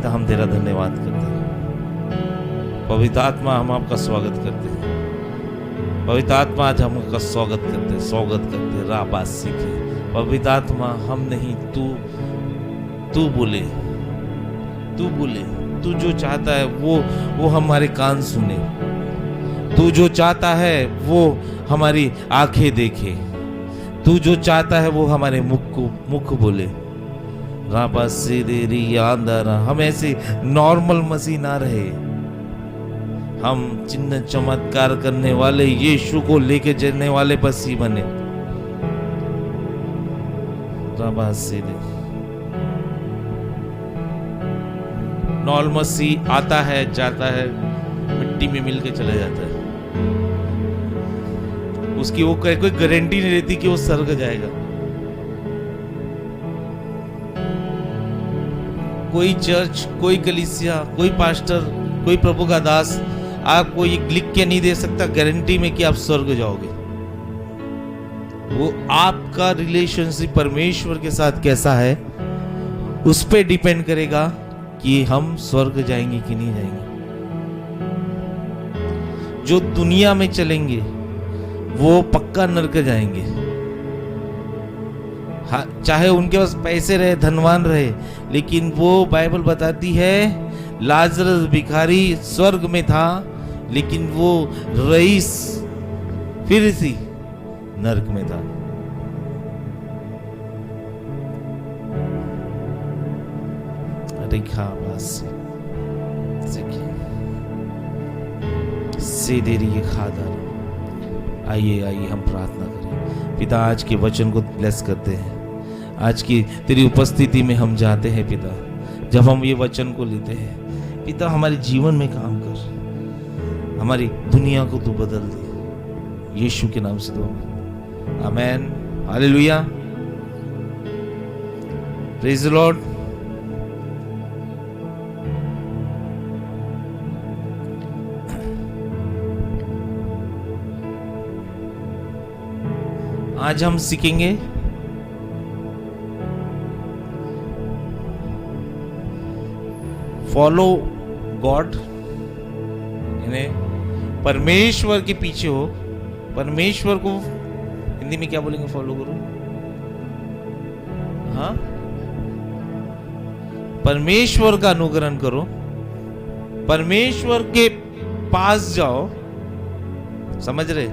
पिता हम तेरा धन्यवाद करते हैं। पवित्र आत्मा हम आपका स्वागत करते हैं। पवित्र आत्मा आज हम आपका स्वागत करते राबा सीखे। पवित्र आत्मा हम नहीं, तू बोले, तू जो चाहता है वो हमारे कान सुने, तू जो चाहता है वो हमारी आंखें देखे, तू जो चाहता है वो हमारे मुख बोले। राबा से देरी यादारा, हम ऐसे नॉर्मल मसीह ना रहे, हम चिन्ह चमत्कार करने वाले यीशु को लेके चलने वाले मसीह बने। राबा से नॉर्मल मसीह आता है, जाता है, मिट्टी में मिल के चला जाता है, उसकी वो कोई गारंटी नहीं रहती कि वो स्वर्ग जाएगा। कोई चर्च, कोई कलीसिया, कोई पास्टर, कोई प्रभु का दास आपको ये लिख के नहीं दे सकता गारंटी में कि आप स्वर्ग जाओगे। वो आपका रिलेशनशिप परमेश्वर के साथ कैसा है उस पे डिपेंड करेगा कि हम स्वर्ग जाएंगे कि नहीं जाएंगे। जो दुनिया में चलेंगे वो पक्का नरक जाएंगे, चाहे उनके पास पैसे रहे, धनवान रहे, लेकिन वो बाइबल बताती है लाजरस भिखारी स्वर्ग में था, लेकिन वो रईस फिर सी नरक में था। रेखा से देरी खादा। आइए हम प्रार्थना करें। पिता आज के वचन को ब्लेस करते हैं, आज की तेरी उपस्थिति में हम जाते हैं पिता। जब हम ये वचन को लेते हैं पिता, हमारे जीवन में काम कर, हमारी दुनिया को तू बदल दे, यीशु के नाम से दुआ। आमेन, हालेलुया, प्रेज द लॉर्ड। आज हम सीखेंगे फॉलो गॉड, यानी परमेश्वर के पीछे हो। परमेश्वर को हिंदी में क्या बोलेंगे? फॉलो करो। हाँ, परमेश्वर का अनुकरण करो, परमेश्वर के पास जाओ। समझ रहे?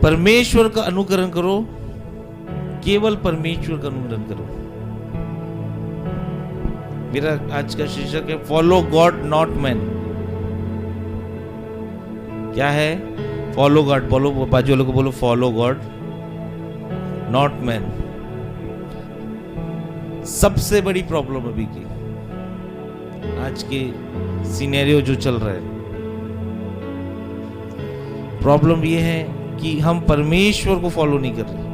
परमेश्वर का अनुकरण करो, केवल परमेश्वर का अनुकरण करो। मेरा आज का शीर्षक है फॉलो गॉड नॉट मैन। क्या है? Follow God. बोलो बाजू वालों को, बोलो फॉलो गॉड नॉट मैन। सबसे बड़ी प्रॉब्लम अभी की आज के सिनेरियो जो चल रहा है, प्रॉब्लम ये है कि हम परमेश्वर को फॉलो नहीं कर रहे।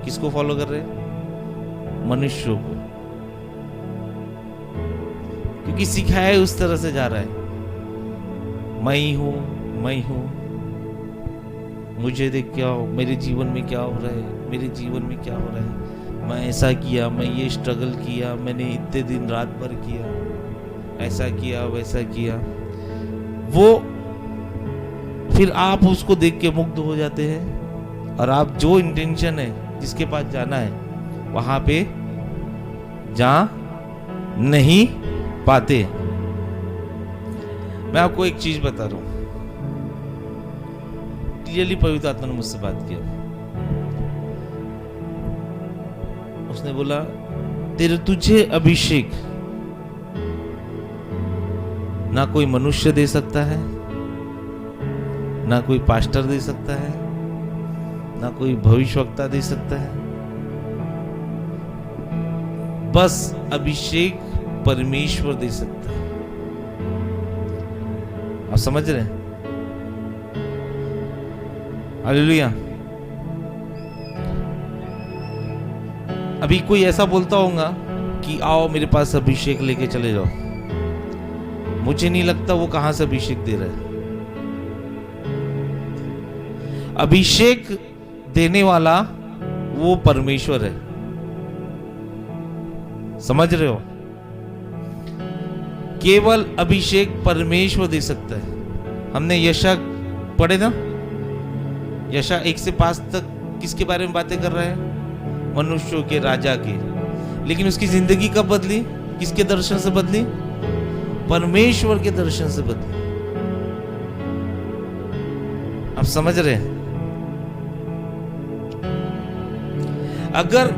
किसको फॉलो कर रहे? मनुष्यों को, क्योंकि सिखाया उस तरह से जा रहा है। मैं हूं, मुझे देख क्या हो, मेरे जीवन में क्या हो रहा है, मेरे जीवन में क्या हो रहा है, मैं ऐसा किया, मैं ये स्ट्रगल किया, मैंने इतने दिन रात भर किया, ऐसा किया, वैसा किया। वो फिर आप उसको देख के मुग्ध हो जाते हैं, और आप जो इंटेंशन है, जिसके पास जाना है, वहां पे जा नहीं पाते। मैं आपको एक चीज बता रहा हूं, क्लियरली पवित्र आत्मा ने मुझसे बात किया। उसने बोला तुझे अभिषेक ना कोई मनुष्य दे सकता है, ना कोई पास्टर दे सकता है, ना कोई भविष्यवक्ता दे सकता है। बस अभिषेक परमेश्वर दे सकता है। आप समझ रहे हैं? हालेलुया। अभी कोई ऐसा बोलता होगा कि आओ मेरे पास अभिषेक लेके चले जाओ, मुझे नहीं लगता वो कहां से अभिषेक दे रहा है। अभिषेक देने वाला वो परमेश्वर है। समझ रहे हो? केवल अभिषेक परमेश्वर दे सकता है। हमने यशा पढ़े ना, यशा 1 से 5 तक किसके बारे में बातें कर रहा है? मनुष्यों के राजा के। लेकिन उसकी जिंदगी कब बदली? किसके दर्शन से बदली? परमेश्वर के दर्शन से बदली। आप समझ रहे हैं? अगर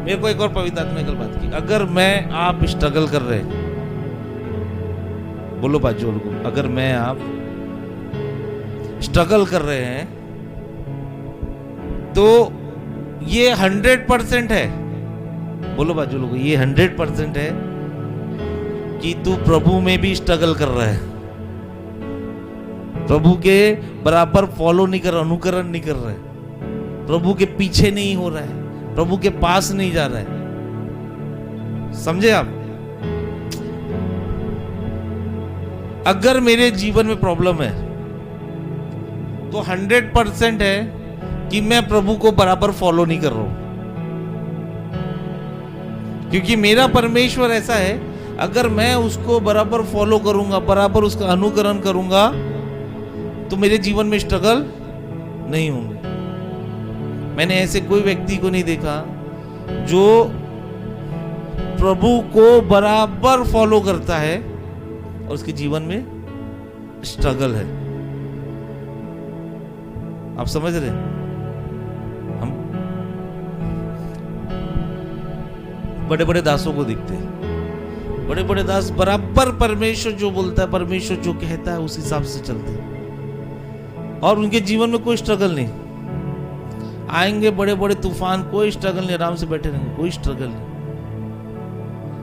मेरे को एक और पवित्र आत्मा ने कल बात की, अगर मैं आप स्ट्रगल कर रहे हैं, बोलो बाजू लोगों, अगर मैं आप स्ट्रगल कर रहे हैं तो ये 100% है, बोलो बाजू लोगों, ये 100% है कि तू प्रभु में भी स्ट्रगल कर रहा है, प्रभु के बराबर फॉलो नहीं कर रहा, अनुकरण नहीं कर रहा है, प्रभु के पीछे नहीं हो रहा है, प्रभु के पास नहीं जा रहा है। समझे आप? अगर मेरे जीवन में प्रॉब्लम है तो 100% है कि मैं प्रभु को बराबर फॉलो नहीं कर रहा हूं, क्योंकि मेरा परमेश्वर ऐसा है, अगर मैं उसको बराबर फॉलो करूंगा, बराबर उसका अनुकरण करूंगा, तो मेरे जीवन में स्ट्रगल नहीं होंगे। मैंने ऐसे कोई व्यक्ति को नहीं देखा जो प्रभु को बराबर फॉलो करता है और उसके जीवन में स्ट्रगल है। आप समझ रहे हैं? हम बड़े बड़े दासों को देखते हैं, बड़े बड़े दास बराबर परमेश्वर जो बोलता है, परमेश्वर जो कहता है उस हिसाब से चलते हैं और उनके जीवन में कोई स्ट्रगल नहीं। आएंगे बड़े बड़े तूफान, कोई स्ट्रगल नहीं, आराम से बैठे रहेंगे, कोई स्ट्रगल नहीं।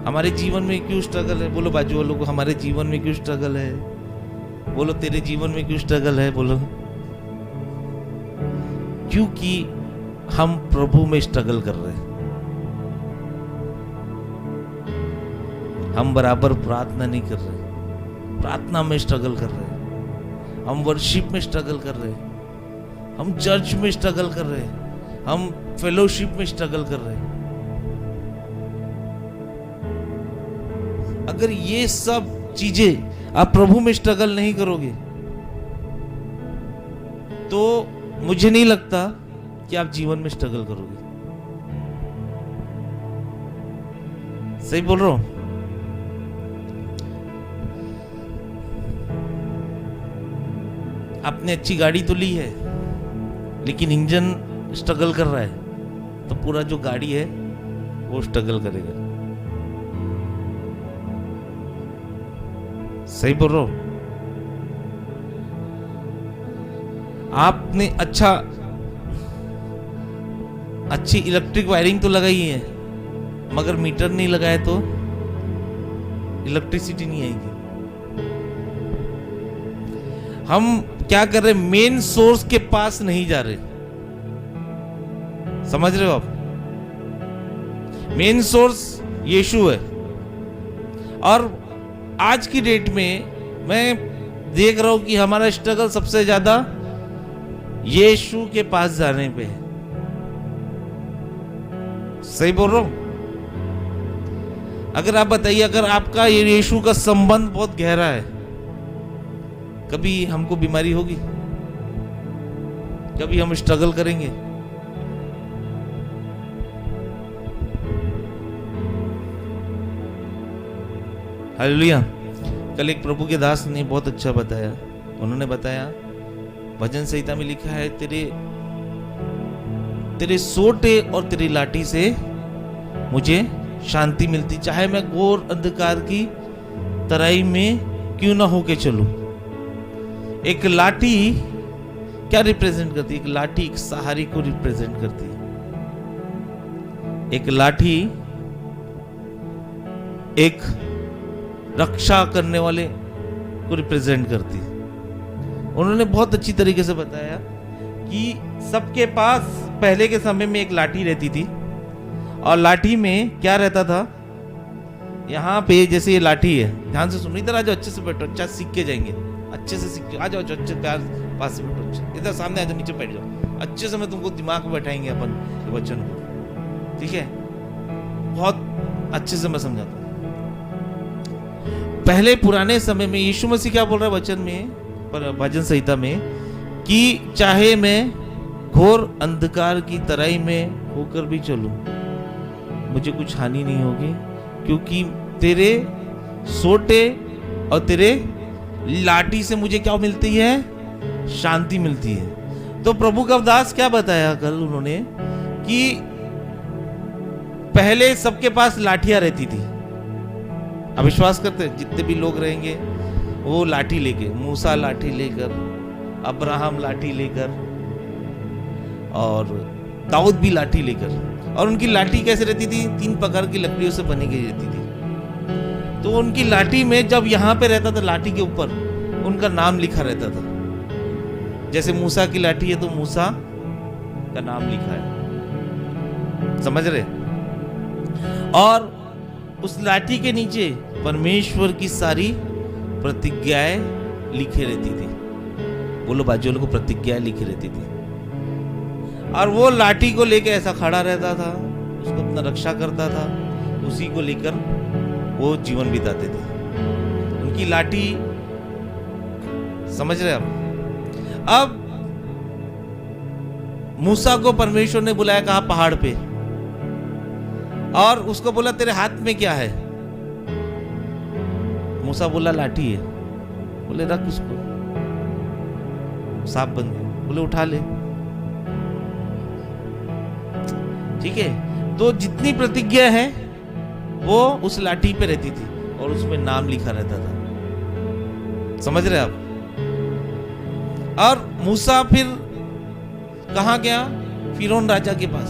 हमारे जीवन में क्यों स्ट्रगल है? बोलो बाजू वालों को, हमारे जीवन में क्यों स्ट्रगल है? बोलो तेरे जीवन में क्यों स्ट्रगल है? बोलो। क्योंकि हम प्रभु में स्ट्रगल कर रहे हैं, हम बराबर प्रार्थना नहीं कर रहे, प्रार्थना में स्ट्रगल कर रहे हैं, हम वर्शिप में स्ट्रगल कर रहे हैं, हम चर्च में स्ट्रगल कर रहे हैं, हम फेलोशिप में स्ट्रगल कर रहे हैं। अगर ये सब चीजें आप प्रभु में स्ट्रगल नहीं करोगे तो मुझे नहीं लगता कि आप जीवन में स्ट्रगल करोगे। सही बोल रहा हूं? आपने अच्छी गाड़ी तो ली है लेकिन इंजन स्ट्रगल कर रहा है तो पूरा जो गाड़ी है वो स्ट्रगल करेगा। सही बोल रहा हूं? आपने अच्छी इलेक्ट्रिक वायरिंग तो लगाई है मगर मीटर नहीं लगाया तो इलेक्ट्रिसिटी नहीं आएगी। हम क्या कर रहे? मेन सोर्स के पास नहीं जा रहे। समझ रहे हो आप? मेन सोर्स यीशु है। और आज की डेट में मैं देख रहा हूं कि हमारा स्ट्रगल सबसे ज्यादा यीशु के पास जाने पे है। सही बोल रहा हूं? अगर आप बताइए, अगर आपका यीशु का संबंध बहुत गहरा है, कभी हमको बीमारी होगी? कभी हम स्ट्रगल करेंगे? हालेलुया। कल एक प्रभु के दास ने बहुत अच्छा बताया। उन्होंने बताया भजन संहिता में लिखा है, तेरे सोटे और तेरी लाठी से मुझे शांति मिलती, चाहे मैं घोर अंधकार की तराई में क्यों ना होके चलूं। एक लाठी क्या रिप्रेजेंट करती है? एक लाठी एक सहारे को रिप्रेजेंट करती है। एक लाठी एक रक्षा करने वाले को रिप्रेजेंट करती है। उन्होंने बहुत अच्छी तरीके से बताया कि सबके पास पहले के समय में एक लाठी रहती थी और लाठी में क्या रहता था? यहाँ पे जैसे ये लाठी है, ध्यान से सुनो, इधर आ जाओ, अच्छे से बैठो, अच्छा सीख के जाएंगे, अच्छे से सीख के आ जाओ, अच्छे प्यार पास से बैठो, अच्छे इधर सामने आ जाओ, नीचे बैठ जाओ, अच्छे से मैं तुमको दिमाग में बैठाएंगे अपन वचन को, ठीक है? बहुत अच्छे से मैं समझाता हूं। पहले पुराने समय में यीशु मसीह क्या बोल रहा है वचन में, पर भजन संहिता में, कि चाहे मैं घोर अंधकार की तराई में होकर भी चलूं, मुझे कुछ हानि नहीं होगी, क्योंकि तेरे सोटे और तेरे लाठी से मुझे क्या मिलती है? शांति मिलती है। तो प्रभु का दास क्या बताया कल उन्होंने, कि पहले सबके पास लाठियां रहती थी। अब विश्वास करते जितने भी लोग रहेंगे वो लाठी लेके, मूसा लाठी लेकर, अब्राहम लाठी लेकर, और दाऊद भी लाठी लेकर। और उनकी लाठी कैसे रहती थी? 3 प्रकार की लकड़ियों से बनी गई रहती थी। तो उनकी लाठी में जब यहाँ पे रहता था, लाठी के ऊपर उनका नाम लिखा रहता था। जैसे मूसा की लाठी है तो मूसा का नाम लिखा है, समझ रहे? और उस लाठी के नीचे परमेश्वर की सारी प्रतिज्ञाएं लिखी रहती थी। बोलो बाजू वालों को, प्रतिज्ञाएं लिखी रहती थी। और वो लाठी को लेकर ऐसा खड़ा रहता था, उसको अपना रक्षा करता था, उसी को लेकर वो जीवन बिताते थे। उनकी लाठी, समझ रहे आप? अब मूसा को परमेश्वर ने बुलाया, कहा पहाड़ पे, और उसको बोला तेरे हाथ में क्या है? मूसा बोला लाठी है। बोले रख उसको, सांप बन गया। बोले उठा ले। ठीक है, तो जितनी प्रतिज्ञा है वो उस लाठी पे रहती थी और उसमें नाम लिखा रहता था। समझ रहे आप? और मूसा फिर कहां गया? फिरौन राजा के पास,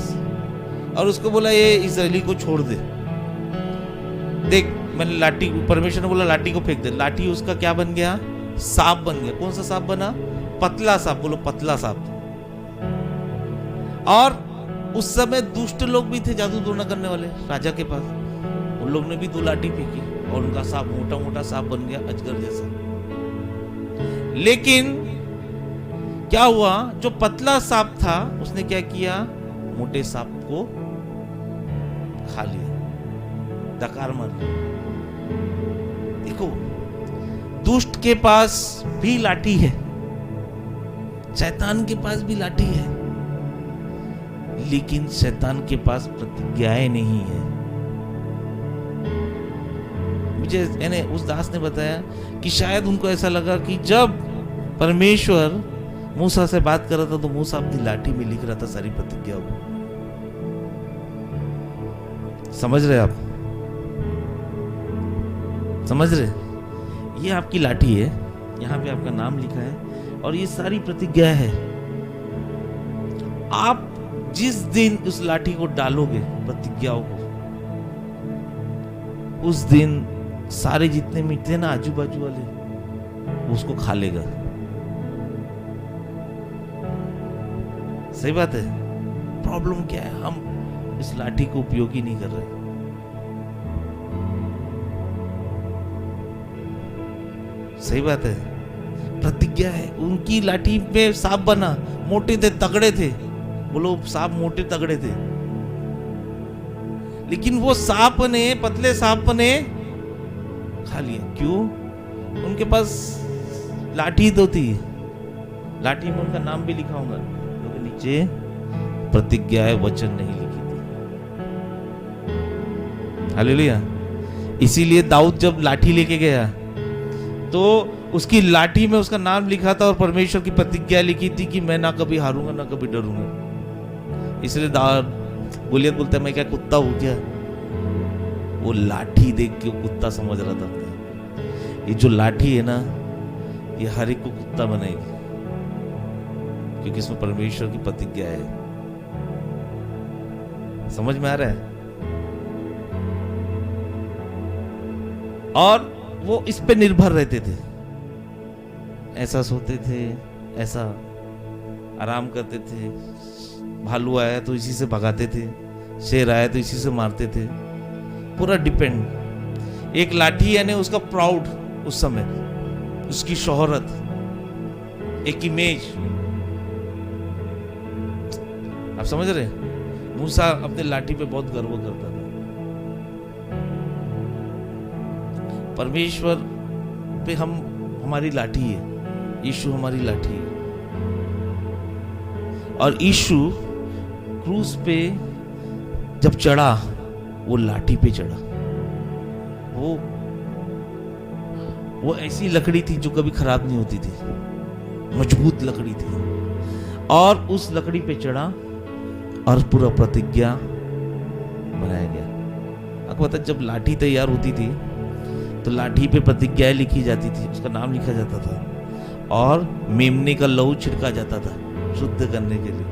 और उसको बोला ये इजरायली को छोड़ दे। देख मैंने लाठी, परमेश्वर ने बोला लाठी को फेंक दे। लाठी उसका क्या बन गया? सांप बन गया। कौन सा सांप बना? पतला सांप। बोलो पतला सांप। और उस समय दुष्ट लोग भी थे, जादू टोना करने वाले राजा के पास। उन लोग ने भी 2 लाठी फेंकी और उनका सांप मोटा मोटा सांप बन गया, अजगर जैसा। लेकिन क्या हुआ? जो पतला सांप था उसने क्या किया? मोटे सांप को खा लिया, डकार मार लिया। देखो, दुष्ट के पास भी लाठी है, शैतान के पास भी लाठी है, लेकिन शैतान के पास प्रतिज्ञाएं नहीं है। मुझे उस दास ने बताया कि शायद उनको ऐसा लगा कि जब परमेश्वर मूसा से बात कर रहा था तो मूसा अपनी लाठी में लिख रहा था सारी प्रतिज्ञाओं को। समझ रहे आप? समझ रहे? ये आपकी लाठी है, यहां पे आपका नाम लिखा है और ये सारी प्रतिज्ञा है। आप जिस दिन उस लाठी को डालोगे, प्रतिज्ञाओं को, उस दिन सारे जितने मिटते ना आजू बाजू वाले, उसको खा लेगा। सही बात है। प्रॉब्लम क्या है? हम इस लाठी को उपयोग ही नहीं कर रहे। सही बात है। प्रतिज्ञा है। उनकी लाठी पे सांप बना, मोटे थे, तगड़े थे। बोलो सांप मोटे तगड़े थे, लेकिन वो सांप ने, पतले सांप ने खा लिया। क्यों? उनके पास लाठी तो थी, लाठी में उनका नाम भी लिखा होगा, तो नीचे प्रतिज्ञाएं वचन नहीं लिखी थी। हालेलुया। इसीलिए दाऊद जब लाठी लेके गया तो उसकी लाठी में उसका नाम लिखा था और परमेश्वर की प्रतिज्ञा लिखी थी कि मैं ना कभी हारूंगा ना कभी डरूंगा। इसलिए गोलियत बोलता है मैं क्या कुत्ता हूं क्या? वो लाठी देख के वो कुत्ता समझ रहा था। ये जो लाठी है ना, ये हर एक को कुत्ता बनाएगी, क्योंकि इसमें परमेश्वर की प्रतिज्ञा है। समझ में आ रहा है? और वो इस पे निर्भर रहते थे। ऐसा सोते थे, ऐसा आराम करते थे। भालू आया तो इसी से भगाते थे, शेर आया तो इसी से मारते थे। पूरा डिपेंड। एक लाठी यानी उसका प्राउड, उस समय उसकी शोहरत, एक इमेज। आप समझ रहे? मूसा अपने लाठी पे बहुत गर्व करता था। परमेश्वर पे हम हमारी लाठी है, यीशु हमारी लाठी है। और यीशु क्रूस पे जब चढ़ा, वो लाठी पे चढ़ा। वो ऐसी लकड़ी थी जो कभी खराब नहीं होती थी, मजबूत लकड़ी थी। और उस लकड़ी पे चढ़ा और पूरा प्रतिज्ञा बनाया गया। आपको पता, जब लाठी तैयार होती थी तो लाठी पे प्रतिज्ञाएं लिखी जाती थी, उसका नाम लिखा जाता था, और मेमने का लहू छिड़का जाता था शुद्ध करने के लिए।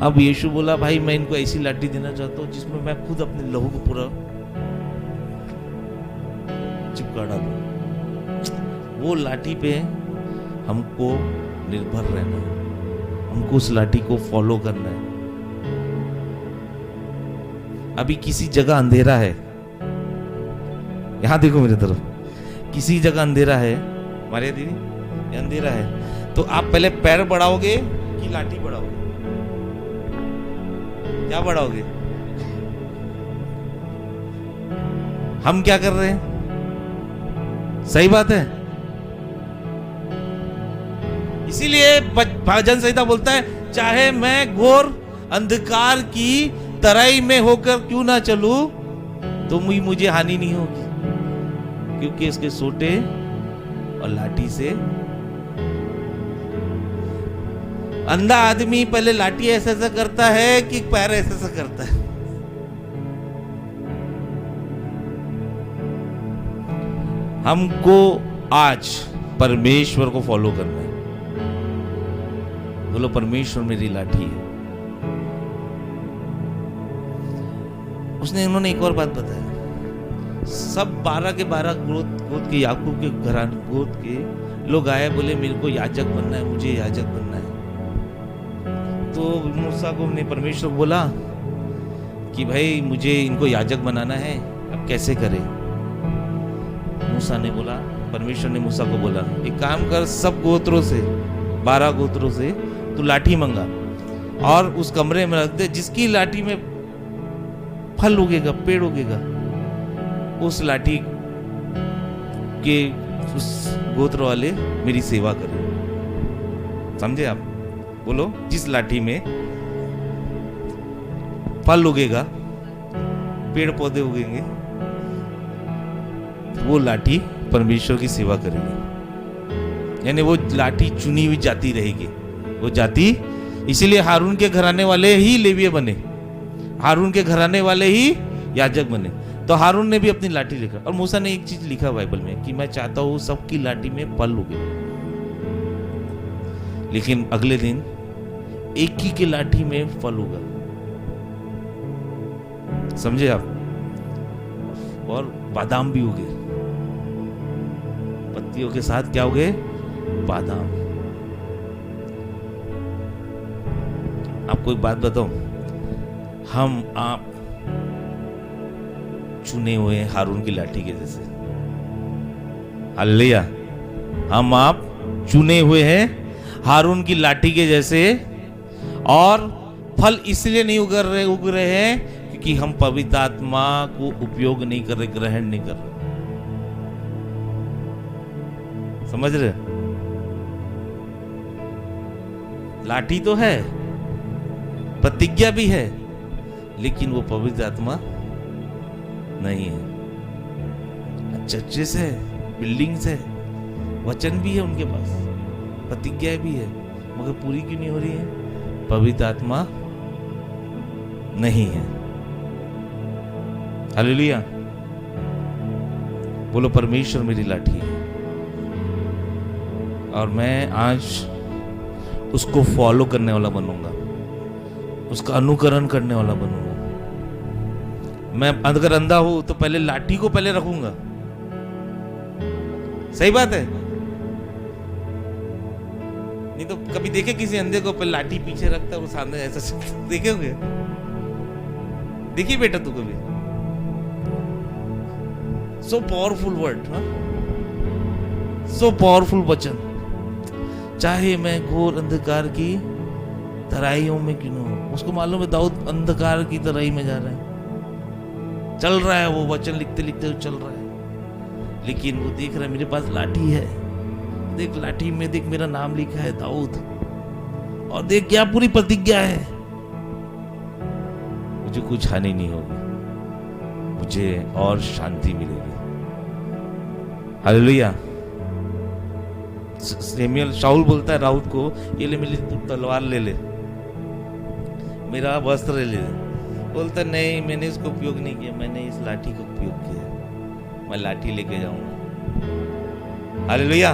अब यीशु बोला, भाई मैं इनको ऐसी लाठी देना चाहता हूं जिसमें मैं खुद अपने लहू को पूरा चिपका डालूं। वो लाठी पे हमको निर्भर रहना है, हमको उस लाठी को फॉलो करना है। अभी किसी जगह अंधेरा है, यहां देखो मेरी तरफ, किसी जगह अंधेरा है, मारिया दीदी, ये अंधेरा है, तो आप पहले पैर बढ़ाओगे कि लाठी बढ़ाओगे? क्या बढ़ाओगे? हम क्या कर रहे हैं? सही बात है। इसीलिए भजन संहिता बोलता है, चाहे मैं घोर अंधकार की तराई में होकर क्यों ना चलूं, तो मुझे हानि नहीं होगी, क्योंकि इसके सोटे और लाठी से। अंधा आदमी पहले लाठी ऐसा ऐसा करता है कि पैर ऐसा ऐसा करता है। हमको आज परमेश्वर को फॉलो करना है। बोलो, परमेश्वर मेरी लाठी है। उन्होंने एक और बात बताया, सब 12 के 12 गोद के याकूब के घराने गोद के लोग आए, बोले मेरे को याजक बनना है, मुझे याजक बनना है। तो मूसा को ने परमेश्वर बोला कि भाई मुझे इनको याजक बनाना है, अब कैसे करें? मूसा ने बोला, परमेश्वर ने मूसा को बोला, एक काम कर, सब गोत्रों से 12 गोत्रों से तू लाठी मंगा और उस कमरे में रख दे, जिसकी लाठी में फल उगेगा, पेड़ उगेगा, उस लाठी के उस गोत्र वाले मेरी सेवा करें। समझे आप? बोलो, जिस लाठी में फल उगेगा, पेड़ पौधे उगेंगे, वो लाठी परमेश्वर की सेवा करेगी। यानी वो लाठी चुनी हुई जाति रहेगी, वो जाति। इसीलिए हारून के घराने वाले ही लेवीय बने, हारून के घराने वाले ही याजक बने। तो हारून ने भी अपनी लाठी लिखा, और मूसा ने एक चीज लिखा बाइबल में कि मैं चाहता हूं सबकी लाठी में फल उगे। लेकिन अगले दिन एक ही की लाठी में फल उगा। समझे आप? और बादाम भी उगे, पत्तियों के साथ क्या उगे? बादाम। आपको एक बात बताऊं, हम आप चुने हुए हैं हारून की लाठी के जैसे। हालेलुया। हम आप चुने हुए हैं हारून की लाठी के जैसे, और फल इसलिए नहीं उग रहे हैं क्योंकि हम पवित्र आत्मा को उपयोग नहीं कर रहे, ग्रहण नहीं कर रहे। समझ रहे? लाठी तो है, प्रतिज्ञा भी है, लेकिन वो पवित्र आत्मा नहीं है। चर्चेस है, बिल्डिंग्स है, वचन भी है उनके पास, प्रतिज्ञाएं भी है, मगर पूरी क्यों नहीं हो रही है? पवित्र आत्मा नहीं है। हालेलुया। बोलो, परमेश्वर मेरी लाठी है, और मैं आज उसको फॉलो करने वाला बनूंगा, उसका अनुकरण करने वाला बनूंगा। मैं अगर अंधा हूं तो पहले लाठी को पहले रखूंगा। सही बात है? नहीं तो कभी देखे किसी अंधे को पहले लाठी पीछे रखता है, वो सामने ऐसा देखे होंगे? देखिए बेटा, तू कभी? So powerful word, so powerful वचन। चाहे मैं घोर अंधकार की तराइयों में क्यों न हो। उसको मालूम है दाऊद अंधकार की तराई में जा रहा है, चल रहा है, वो वचन लिखते लिखते चल रहा है। लेकिन वो देख रहा है मेरे पास लाठी है, देख लाठी में देख मेरा नाम लिखा है दाऊद, और देख क्या पूरी प्रतिज्ञा है, मुझे कुछ हानि नहीं होगी, मुझे और शांति मिलेगी। हालेलुया। सैमुअल शाऊल बोलता है राउत को, ये ले मेरी तलवार ले ले, मेरा वस्त्र ले ले। बोलता नहीं, मैंने इसको उपयोग नहीं किया, मैंने इस लाठी का उपयोग किया, मैं लाठी लेके जाऊंगा। हालेलुया।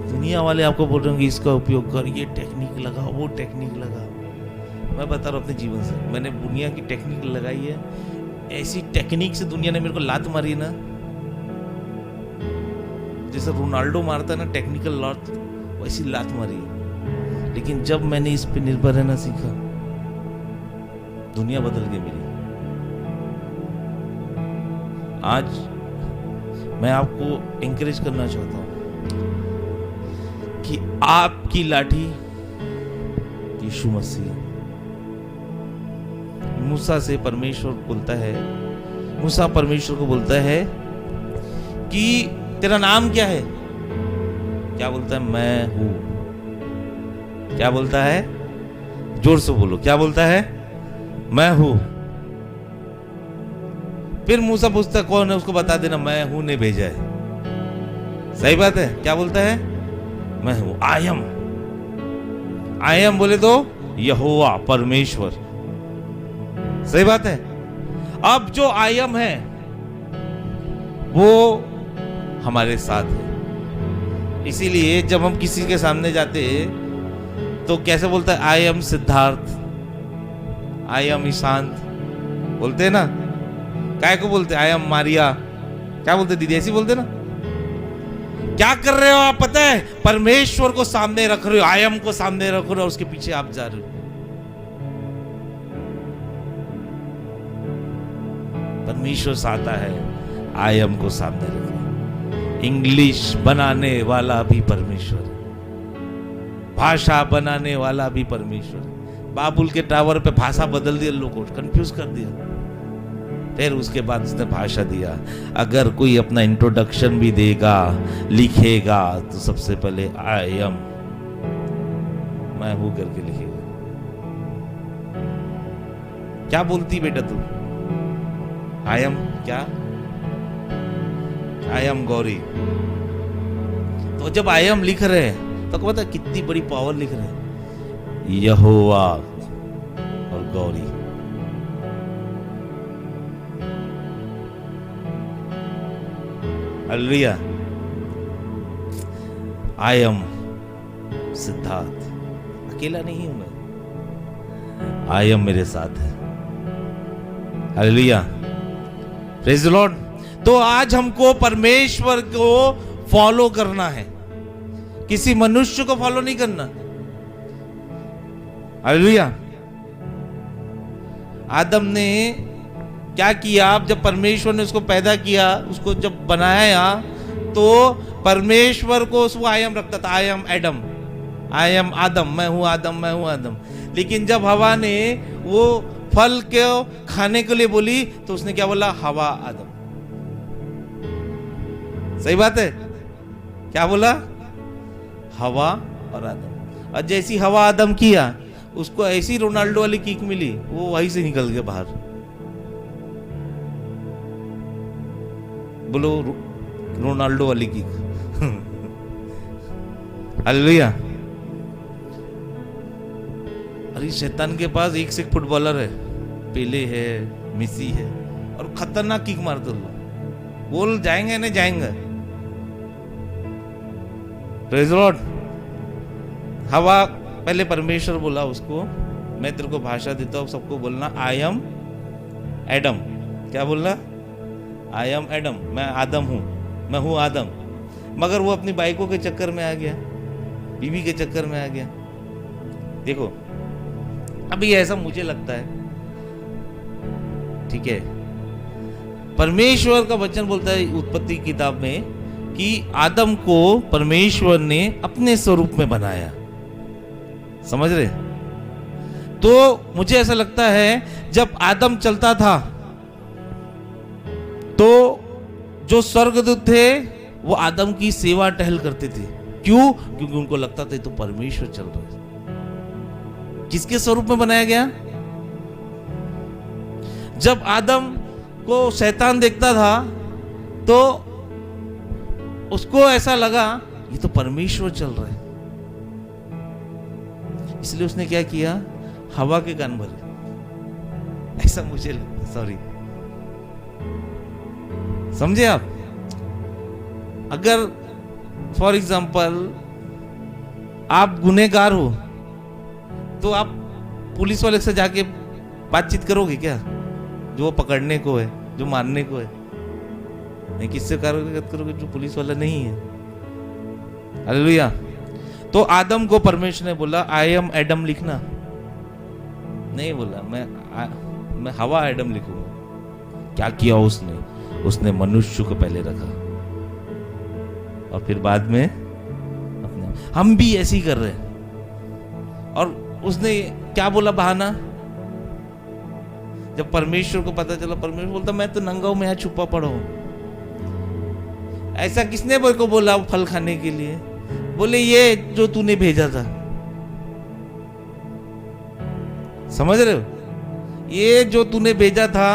दुनिया वाले आपको बोल रहे होंगे इसका उपयोग कर, ये टेक्निक लगा, वो टेक्निक लगा। मैं बता रहा हूँ अपने जीवन से, मैंने दुनिया की टेक्निक लगाई है, ऐसी टेक्निक से दुनिया ने मेरे को लात मारी ना, जैसे रोनाल्डो मारता है ना टेक्निकल लात, वैसी लात मारी है। लेकिन जब मैंने इस पे निर्भर रहना सीखा, दुनिया बदल गई मेरी। आज मैं आपको एंकरेज करना चाहता हूं कि आपकी लाठी यीशु मसीह। मूसा से परमेश्वर बोलता है, मूसा परमेश्वर को बोलता है कि तेरा नाम क्या है? क्या बोलता है? मैं हूं। क्या बोलता है? जोर से बोलो, क्या बोलता है? मैं हूं। फिर मूसा पूछता कौन है, उसको बता देना मैं हूं ने भेजा है। सही बात है। क्या बोलता है? मैं हूं, आई एम। आई एम बोले तो यहोवा परमेश्वर। सही बात है। अब जो आई एम है वो हमारे साथ है। इसीलिए जब हम किसी के सामने जाते तो कैसे बोलता है? I am Siddharth, I am Ishant, बोलते हैं ना। काय को बोलते? I am Maria. क्या बोलते दीदी? ऐसी बोलते ना। क्या कर रहे हो आप पता है? परमेश्वर को सामने रख रहे हो, आई एम को सामने रख रहे हो, और उसके पीछे आप जा रहे हो। परमेश्वर साता है, आई एम को सामने रख रहे हो। इंग्लिश बनाने वाला भी परमेश्वर है, भाषा बनाने वाला भी परमेश्वर है। बाबुल के टावर पे भाषा बदल दिया, लोगों को कंफ्यूज कर दिया। फिर उसके बाद उसने भाषा दिया। अगर कोई अपना इंट्रोडक्शन भी देगा, लिखेगा, तो सबसे पहले आई एम, मैं हूं करके लिखेगा। क्या बोलती बेटा तू? आई एम क्या? I am Gauri. तो जब आई एम लिख रहे हैं तो पता कितनी बड़ी पावर लिख रहे हैं, यहोवा और Gauri. Hallelujah. I am Siddharth, अकेला नहीं हूं मैं, आई एम मेरे साथ है। Hallelujah, praise the Lord. तो आज हमको परमेश्वर को फॉलो करना है, किसी मनुष्य को फॉलो नहीं करना। हालेलुया। आदम ने क्या किया? जब परमेश्वर ने उसको पैदा किया, उसको जब बनाया, तो परमेश्वर को उसको आई एम रखता था, I am Adam, I am आदम, मैं हूं आदम, मैं हूं आदम। लेकिन जब हवा ने वो फल के खाने के लिए बोली तो उसने क्या बोला? हवा आदम। सही बात है। क्या बोला? हवा और आदम। और जैसी हवा आदम किया, उसको ऐसी रोनाल्डो वाली किक मिली, वो वहीं से निकल गया बाहर। बोलो रोनाल्डो वाली किक। हालेलुया। अरे शैतान के पास एक से एक फुटबॉलर है, पेले है, मेसी है, और खतरनाक किक मारते लोग। बोल जाएंगे नहीं जाएंगे। Praise the Lord. हवा पहले परमेश्वर बोला उसको, मैं तेरे को भाषा देता हूं, सबको बोलना आई एम एडम। क्या बोलना? आई एम एडम, मैं आदम हूं, मैं हूं आदम। मगर वो अपनी बाइकों के चक्कर में आ गया, बीवी के चक्कर में आ गया। देखो अभी ऐसा मुझे लगता है, ठीक है, परमेश्वर का वचन बोलता है उत्पत्ति किताब में कि आदम को परमेश्वर ने अपने स्वरूप में बनाया। समझ रहे? तो मुझे ऐसा लगता है जब आदम चलता था तो जो स्वर्गदूत थे वो आदम की सेवा टहल करते थे। क्यों? क्योंकि उनको लगता था ये तो परमेश्वर चल रहा है। किसके स्वरूप में बनाया गया? जब आदम को शैतान देखता था तो उसको ऐसा लगा ये तो परमेश्वर चल रहा है, इसलिए उसने क्या किया? हवा के कान भरे। ऐसा मुझे लगता, सॉरी, समझे आप? अगर फॉर एग्जाम्पल आप गुनहगार हो तो आप पुलिस वाले से जाके बातचीत करोगे क्या? जो पकड़ने को है, जो मारने को है। नहीं, किससे करोगे? जो पुलिस वाला नहीं है। हालेलुया। तो आदम को परमेश्वर ने बोला आई एम एडम लिखना, नहीं बोला मैं हवा एडम लिखूंगा। क्या किया उसने? उसने मनुष्य को पहले रखा और फिर बाद में अपने। हम भी ऐसे ही कर रहे हैं। और उसने क्या बोला बहाना? जब परमेश्वर को पता चला, परमेश्वर बोलता मैं तो नंगा हूं, मैं यहां छुपा पड़ा हूं। ऐसा किसने मेरे को बोला फल खाने के लिए? बोले ये जो तूने भेजा था। समझ रहे हो? ये जो तूने भेजा था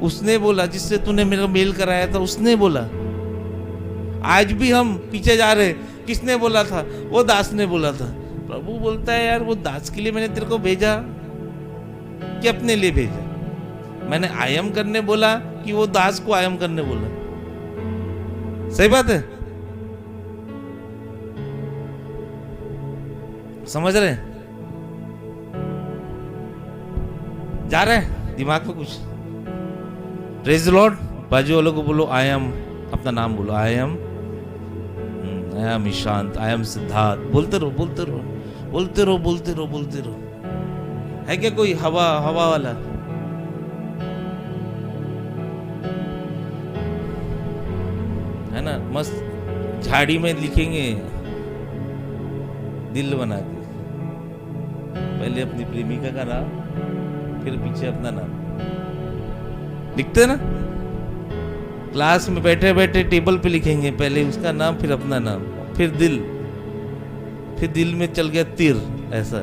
उसने बोला, जिससे तूने मेरा मेल कराया था उसने बोला। आज भी हम पीछे जा रहे, किसने बोला था? वो दास ने बोला था। प्रभु बोलता है यार वो दास के लिए मैंने तेरे को भेजा कि अपने लिए भेजा? मैंने आयम करने बोला कि वो दास को आयम करने बोला? सही बात है। समझ रहे हैं? जा रहे हैं दिमाग में कुछ? Praise the Lord. बाजू वालों को बोलो आई एम, अपना नाम बोलो, I am Ishant, I am Siddharth. बोलते रहो बोलते रहो बोलते रहो बोलते रहो बोलते रहो। है क्या कोई हवा वाला? है ना? मस्त झाड़ी में लिखेंगे दिल बना के, पहले अपनी प्रेमिका का नाम फिर पीछे अपना नाम लिखते ना। क्लास में बैठे बैठे टेबल पे लिखेंगे पहले उसका नाम फिर अपना नाम फिर दिल में चल गया तीर। ऐसा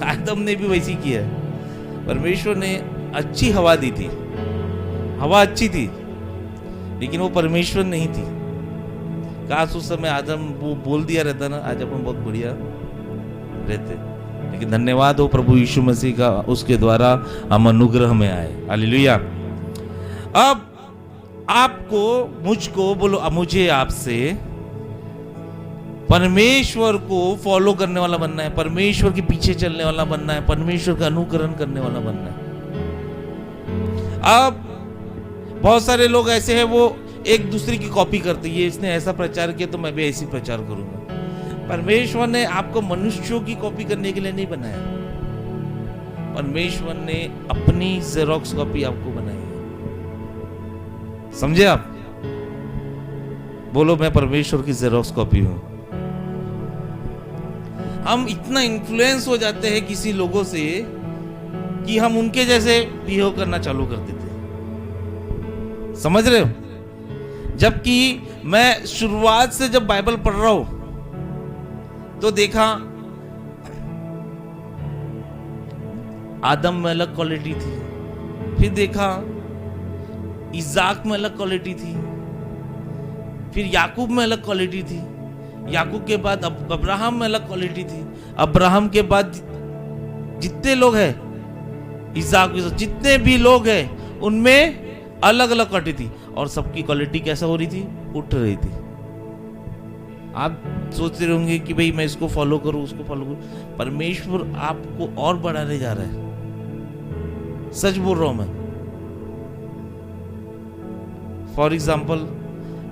आदम ने भी वैसी किया। परमेश्वर ने अच्छी हवा दी थी, हवा अच्छी थी, लेकिन वो परमेश्वर नहीं थी। काश उस समय आदम वो बोल दिया रहता ना, आज अपन बहुत बढ़िया रहते। लेकिन धन्यवाद हो प्रभु यीशु मसीह का, उसके द्वारा हम अनुग्रह में आए। हालेलुया। अब आपको, मुझको बोलो, मुझे आपसे परमेश्वर को फॉलो करने वाला बनना है, परमेश्वर के पीछे चलने वाला बनना है, परमेश्वर का अनुकरण करने वाला बनना है। अब बहुत सारे लोग ऐसे हैं वो एक दूसरे की कॉपी करते हैं। ये इसने ऐसा प्रचार किया तो मैं भी ऐसी प्रचार करूंगा। परमेश्वर ने आपको मनुष्यों की कॉपी करने के लिए नहीं बनाया। परमेश्वर ने अपनी जेरोक्स कॉपी आपको बनाई है। समझे आप? बोलो मैं परमेश्वर की जेरोक्स कॉपी हूं। हम इतना इन्फ्लुएंस हो जाते हैं किसी लोगों से कि हम उनके जैसे बिहेव करना चालू कर देते हैं। समझ रहे हो? जबकि मैं शुरुआत से जब बाइबल पढ़ रहा हूं तो देखा आदम में अलग क्वालिटी थी, फिर देखा इजाक में अलग क्वालिटी थी, फिर याकूब में अलग क्वालिटी थी, याकूब के बाद अब्राहम में अलग क्वालिटी थी, अब्राहम के बाद जितने लोग हैं, इजाक जितने भी लोग हैं उनमें अलग अलग क्वालिटी थी। और सबकी क्वालिटी कैसा हो रही थी? उठ रही थी। आप सोचते होंगे कि भाई मैं इसको फॉलो करूं, उसको फॉलो करूं। परमेश्वर आपको और बढ़ाने जा रहा है। सच बोल रहा हूं मैं। फॉर एग्जाम्पल,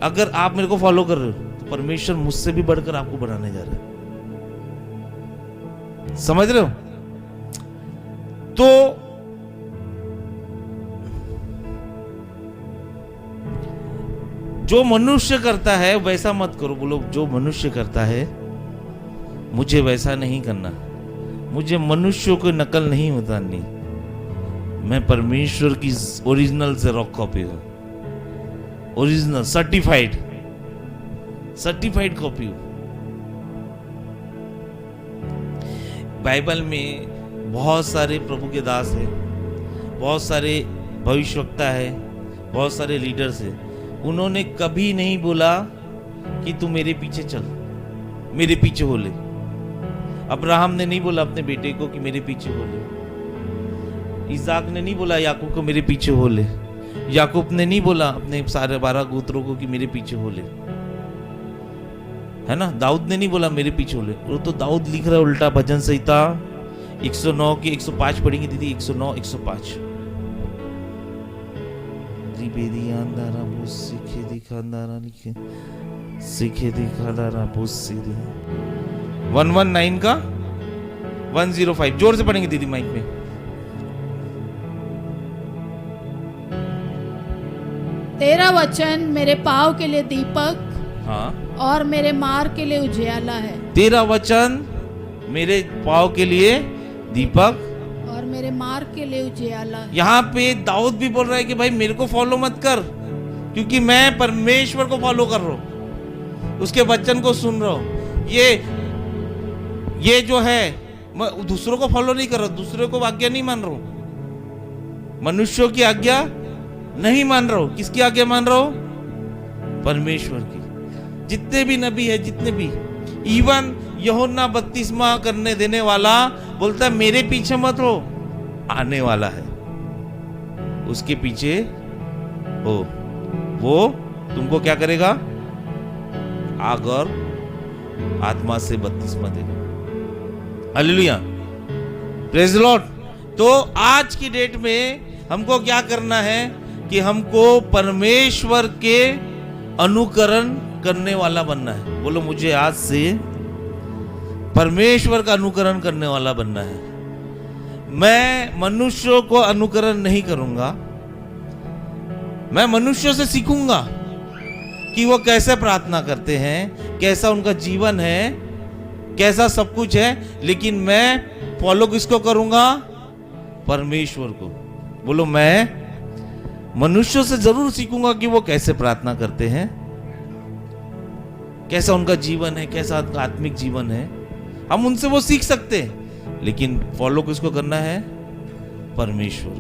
अगर आप मेरे को फॉलो कर रहे हो तो परमेश्वर मुझसे भी बढ़कर आपको बढ़ाने जा रहा है। समझ रहे हो? तो जो मनुष्य करता है वैसा मत करो। बोलो जो मनुष्य करता है मुझे वैसा नहीं करना। मुझे मनुष्यों की नकल नहीं उतारनी। मैं परमेश्वर की ओरिजिनल से रॉक कॉपी हूं, ओरिजिनल सर्टिफाइड कॉपी हूं। बाइबल में बहुत सारे प्रभु के दास हैं, बहुत सारे भविष्यवक्ता है, बहुत सारे लीडर्स हैं। उन्होंने कभी नहीं बोला कि तू मेरे पीछे चल, मेरे पीछे हो ले। अब्राहम ने नहीं बोला अपने बेटे को कि मेरे पीछे हो ले। इसाक ने नहीं बोला याकूब को मेरे पीछे हो ले। याकूब ने नहीं बोला अपने सारे 12 गोत्रों को कि मेरे पीछे हो ले, है ना। दाऊद ने नहीं बोला मेरे पीछे हो ले। वो तो दाऊद लिख रहा है उल्टा। भजन संहिता 109 के 105 पढ़ेंगे दीदी, 109 105। सीखे दिखा 119 का 105 जोर से पढ़ेंगे दीदी माइक में। तेरा वचन मेरे पाँव के लिए दीपक, हाँ, और मेरे मार्ग के लिए उजियाला है। तेरा वचन मेरे पाँव के लिए दीपक और मेरे मार्ग के लिए उजियाला है। यहाँ पे दाऊद भी बोल रहा है कि भाई मेरे को फॉलो मत कर, क्योंकि मैं परमेश्वर को फॉलो कर रहा हूं, उसके वचन को सुन रहा हूं। ये जो है मैं दूसरों को फॉलो नहीं कर रहा, दूसरों को आज्ञा नहीं मान रहा हूं, मनुष्यों की आज्ञा नहीं मान रहा हूं। किसकी आज्ञा मान रहा हूं? परमेश्वर की। जितने भी नबी है, जितने भी, इवन यूहन्ना बपतिस्मा करने देने वाला बोलता है मेरे पीछे मत हो, आने वाला है उसके पीछे हो, वो तुमको क्या करेगा? आग और आत्मा से बपतिस्मा देगा। Hallelujah, praise the Lord. तो आज की डेट में हमको क्या करना है कि हमको परमेश्वर के अनुकरण करने वाला बनना है। बोलो मुझे आज से परमेश्वर का अनुकरण करने वाला बनना है। मैं मनुष्यों को अनुकरण नहीं करूंगा, मैं मनुष्यों से सीखूंगा कि वो कैसे प्रार्थना करते हैं, कैसा उनका जीवन है, कैसा सब कुछ है, लेकिन मैं फॉलो किसको करूंगा? परमेश्वर को। बोलो मैं मनुष्यों से जरूर सीखूंगा कि वो कैसे प्रार्थना करते हैं, कैसा उनका जीवन है, कैसा उनका आत्मिक जीवन है। हम उनसे वो सीख सकते हैं, लेकिन फॉलो किसको करना है? परमेश्वर को।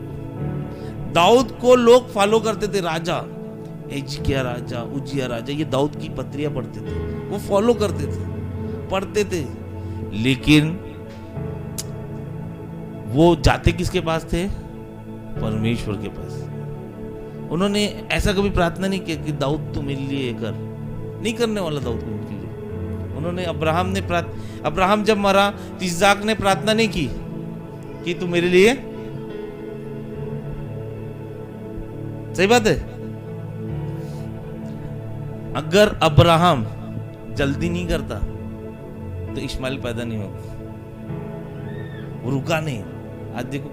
दाऊद को लोग फॉलो करते थे, राजा हिजकिय्याह राजा, उज्जियाह राजा, ये दाऊद की पत्रियां पढ़ते थे, वो फॉलो करते थे, पढ़ते थे, लेकिन वो जाते किसके पास थे? परमेश्वर के पास। उन्होंने ऐसा कभी प्रार्थना नहीं किया कि दाऊद तू मेरे लिए कर, नहीं करने वाला दाऊद को उनके लिए। उन्होंने अब्राहम जब मरा तो इसाक ने प्रार्थना नहीं की कि तू मेरे लिए, सही बात है। अगर अब्राहम जल्दी नहीं करता तो इस्माइल पैदा नहीं होता, वो रुका नहीं। आज देखो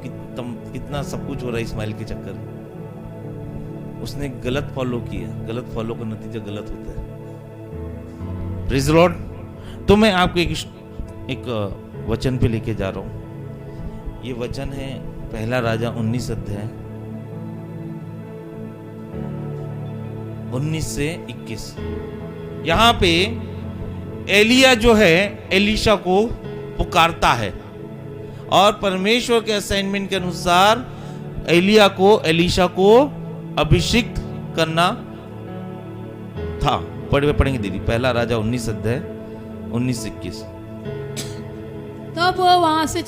कितना सब कुछ हो रहा है इस्माइल के चक्कर में। उसने गलत फॉलो किया, गलत फॉलो का नतीजा गलत होता है। Praise the Lord. तो मैं आपको एक वचन पे लेके जा रहा हूं। ये वचन है पहला राजा 19 अध्याय 19 से 21। यहां पे एलिया जो है एलीशा को पुकारता है, और परमेश्वर के असाइनमेंट के अनुसार एलीशा को अभिषिक्त करना था। पढ़ेंगे दीदी, पहला राजा 19 अध्याय 19 से 21। तब वो वहां से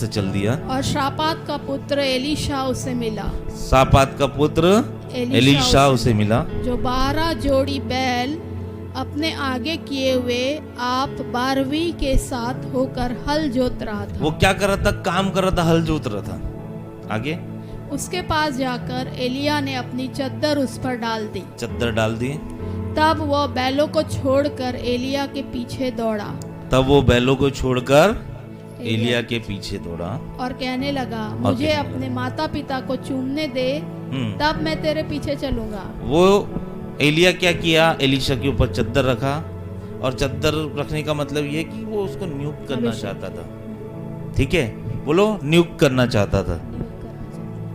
चल दिया और शापात का पुत्र एलीशा उसे मिला। शापात का पुत्र एलीशा उसे मिला, जो 12 जोड़ी बैल अपने आगे किए हुए आप 12वीं के साथ होकर हल जोत रहा था। वो क्या कर रहा था? काम कर रहा था, हल जोत रहा था। आगे उसके पास जाकर एलिया ने अपनी चद्दर उस पर डाल दी। तब वो बैलों को छोड़कर एलिया के पीछे दौड़ा। और कहने लगा, मुझे अपने माता पिता को चूमने दे, तब मैं तेरे पीछे चलूंगा। वो एलिया क्या किया? एलीशा के ऊपर चद्दर रखा, और चद्दर रखने का मतलब ये कि वो उसको नियुक्त करना चाहता था। ठीक है, बोलो नियुक्त करना चाहता था।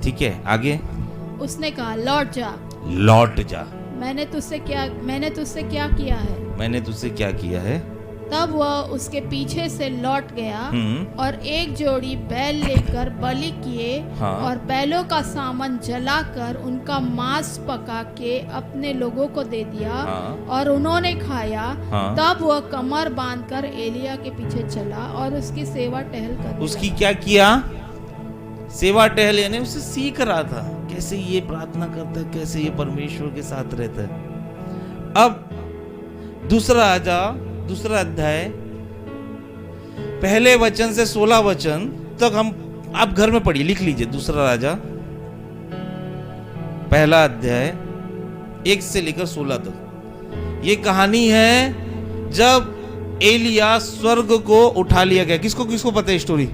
ठीक है, आगे। उसने कहा, लौट जा। लौट जा। मैंने तुझसे क्या किया है? मैंने तुझसे क्या किया है? तब वह उसके पीछे से लौट गया और एक जोड़ी बैल लेकर बलि किए और बैलों का सामान जलाकर उनका मांस पका के अपने लोगों को दे दिया और उन्होंने खाया। तब वह कमर बांधकर एलिया के पीछे चला और उसकी सेवा टहल कर। उसकी क्या किया? सेवा टहल, यानी उसे सीख रहा था कैसे ये प्रार्थना करता है, कैसे ये परमेश्वर के साथ रहता है। अब दूसरा अध्याय पहले वचन से 16 वचन तक हम आप घर में पढ़िए, लिख लीजिए। दूसरा राजा पहला अध्याय 1 से लेकर 16 तक। ये कहानी है जब एलिया स्वर्ग को उठा लिया गया। किसको किसको पता है स्टोरी?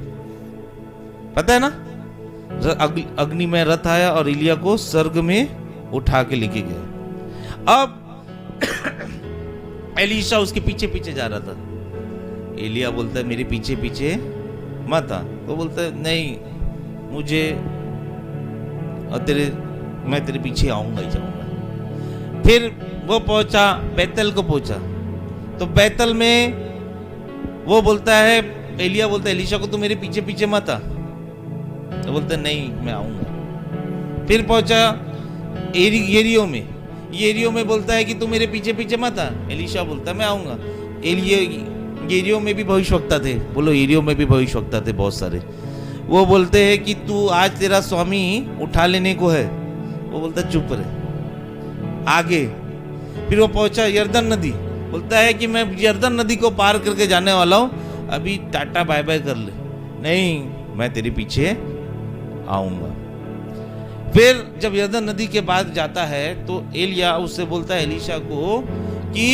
पता है ना? अग्नि में रथ आया और एलिया को स्वर्ग में उठा के लेके गया। अब एलीशा उसके पीछे पीछे जा रहा था। एलिया बोलता है मेरे पीछे पीछे मत आ। तो बोलता है नहीं, मुझे मैं तेरे पीछे आऊंगा ही जाऊंगा। फिर वो पहुंचा, बैतल को पहुंचा। तो बैतल में वो बोलता है, एलिया बोलता है एलीशा को, तू मेरे पीछे पीछे मत आ। तो बोलता है नहीं, मैं आऊंगा। फिर पहुंचा येरियो में बोलता है कि तू मेरे पीछे पीछे मत आ। एलीशा बोलता है मैं आऊंगा। येरियो में भी भविष्यवक्ता थे। बोलो, येरियो में भी भविष्यवक्ता थे बहुत सारे। वो बोलते हैं कि तू आज तेरा स्वामी उठा लेने को है। वो बोलता है चुप रहे। आगे फिर वो पहुंचा यर्दन नदी। बोलता है कि मैं यर्दन नदी को पार करके जाने वाला हूं, अभी टाटा बाय बाय कर ले। नहीं, मैं तेरे पीछे आऊंगा। फिर जब यर्दन नदी के बाद जाता है तो एलिया उससे बोलता है एलीशा को कि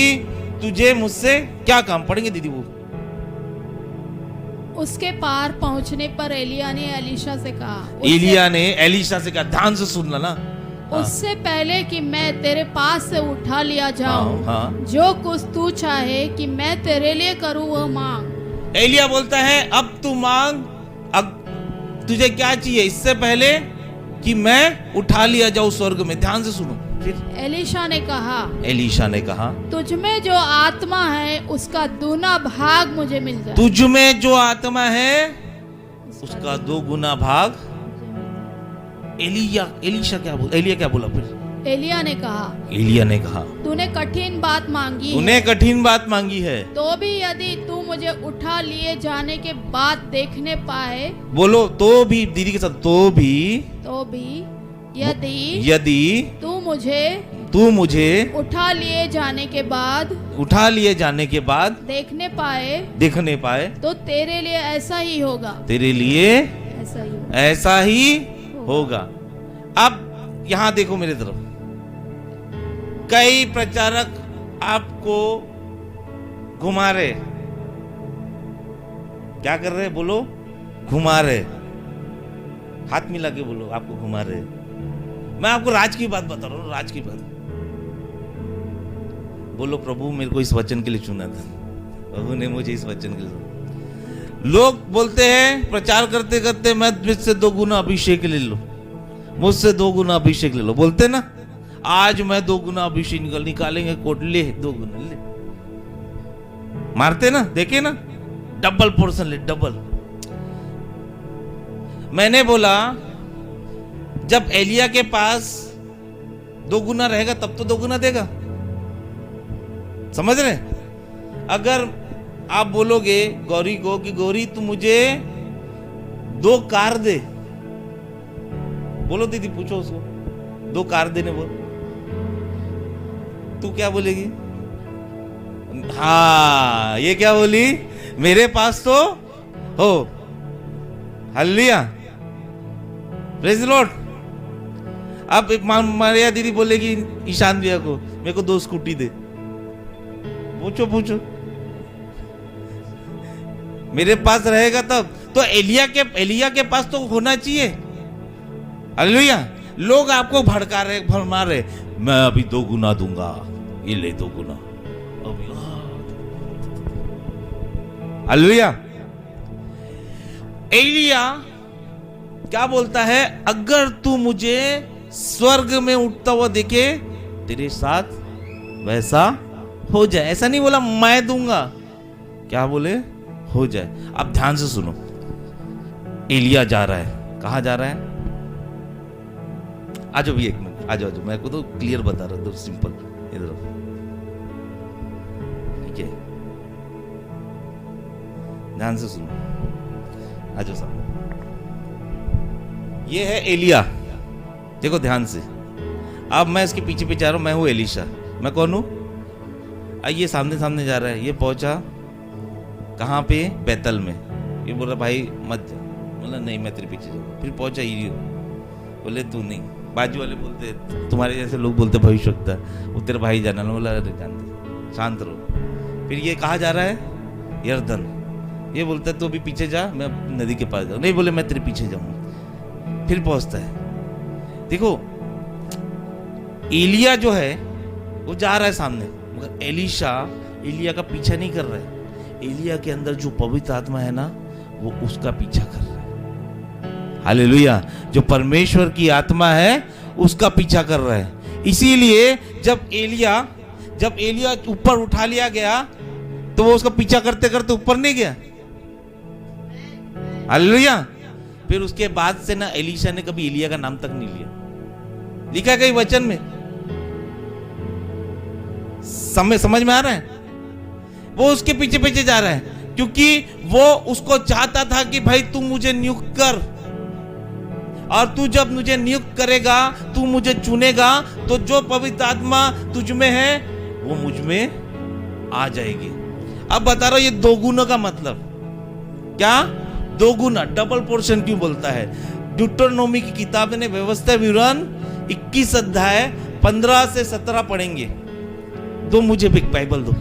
तुझे मुझसे क्या काम पड़ेंगे दीदी। वो उसके पार पहुंचने पर एलिया ने एलीशा से कहा, ध्यान से सुनना ना। उससे पहले कि मैं तेरे पास से उठा लिया जाऊं, जो कुछ तू चाहे कि मैं तेरे लिए करूं वो मांग। एलिया बोलता है अब तू मांग, अब तुझे क्या चाहिए इससे पहले कि मैं उठा लिया जाऊं स्वर्ग में। ध्यान से सुनो। फिर एलीशा ने कहा, तुझ में जो आत्मा है उसका दूना भाग मुझे मिल जाए। तुझ में जो आत्मा है उसका 2 गुना भाग। एलिया क्या बोला? फिर एलिया ने कहा, तूने कठिन बात मांगी है। तो भी यदि तू मुझे उठा लिए जाने के बाद देखने पाए। बोलो, तो भी दीदी के साथ, तो भी यदि तू मुझे उठा लिए जाने के बाद देखने पाए तो तेरे लिए ऐसा ही होगा। अब यहां देखो मेरे तरफ, कई प्रचारक आपको घुमा रहे। क्या कर रहे? बोलो, घुमा रहे। हाथ मिला के बोलो, आपको घुमा रहे। मैं आपको राज की बात बता रहा हूँ, राज की बात। बोलो, प्रभु मेरे को इस वचन के लिए चुना था, प्रभु ने मुझे इस वचन के लिए। लोग बोलते हैं प्रचार करते करते, मैं मुझसे 2 गुना अभिषेक ले लो, मुझसे 2 गुना अभिषेक ले लो। बोलते ना, आज मैं 2 गुना अभिषेक निकालेंगे कोट, ले 2 गुना ले। मारते ना, देखे ना, डबल पोर्शन ले, डबल। मैंने बोला जब एलिया के पास 2 गुना रहेगा तब तो 2 गुना देगा। समझ रहे? अगर आप बोलोगे गौरी को कि गौरी तू मुझे 2 कार दे, बोलो दीदी, पूछो उसको 2 कार देने बोल, तू क्या बोलेगी? हाँ, ये क्या बोली? मेरे पास तो हो। Hallelujah, praise the Lord. अब मारिया दीदी बोलेगी ईशान भैया को, मेरे को 2 स्कूटी दे। पूछो मेरे पास रहेगा तब तो। एलिया के पास तो होना चाहिए। हालेलुया। लोग आपको भरमा रहे, मैं अभी 2 गुना दूंगा, ये ले 2 गुना अभी। हालेलुया। एलिया क्या बोलता है, अगर तू मुझे स्वर्ग में उठता हुआ देखे तेरे साथ वैसा हो जाए। ऐसा नहीं बोला मैं दूंगा, क्या बोले, हो जाए। अब ध्यान से सुनो, एलिया जा रहा है, कहां जा रहा है? आ जाओ भी, एक मिनट आ जाओ, मैं को तो क्लियर बता रहा हूं, सिंपल, इधर ठीक है, ध्यान से सुनो, आ जाओ सामने। ये है एलिया, देखो ध्यान से। अब मैं इसके पीछे पीछे जा रहा हूं, मैं हूं एलीशा। मैं कौन हूं? ये सामने सामने जा रहा है। ये पहुंचा कहां पे? बैतल में। ये बोल रहा भाई मत जा, बोला नहीं मैं तेरे पीछे जाऊंगा। फिर पहुंचा यरीहो, बोले तू नहीं। बाजू वाले बोलते, तुम्हारे जैसे लोग बोलते भविष्यवक्ता, वो तेरा भाई जाना। बोला अरे जानते, शांत रहो। फिर ये कहा जा रहा है? यरदन। ये बोलता है तू भी पीछे जा, मैं नदी के पास जाऊँ। नहीं, बोले मैं तेरे पीछे जाऊंगा। फिर पहुंचता है। देखो एलिया जो है वो जा रहा है सामने, मगर एलीशा एलिया का पीछा नहीं कर रहा है। एलिया के अंदर जो पवित्र आत्मा है ना, वो उसका पीछा कर रहा है। हालेलुया। जो परमेश्वर की आत्मा है उसका पीछा कर रहा है। इसीलिए जब एलिया ऊपर उठा लिया गया तो वो उसका पीछा करते करते ऊपर नहीं गया। हालेलुया। फिर उसके बाद से ना एलीशा ने कभी एलिया का नाम तक नहीं लिया। लिखा कई वचन में, समझ में आ रहा है? वो उसके पीछे पीछे जा रहा है, क्योंकि वो उसको चाहता था कि भाई तू मुझे नियुक्त कर, और तू जब मुझे नियुक्त करेगा, तू मुझे चुनेगा, तो जो पवित्र आत्मा तुझ में है वो मुझ में आ जाएगी। अब बता रहा हूं ये दो गुना का मतलब क्या? दो गुना, डबल पोर्शन क्यों बोलता है? ड्यूटरनोमी की किताब ने व्यवस्था विवरण 21 अध्याय 15 से 17 पढ़ेंगे। दो मुझे बिग बाइबल दो।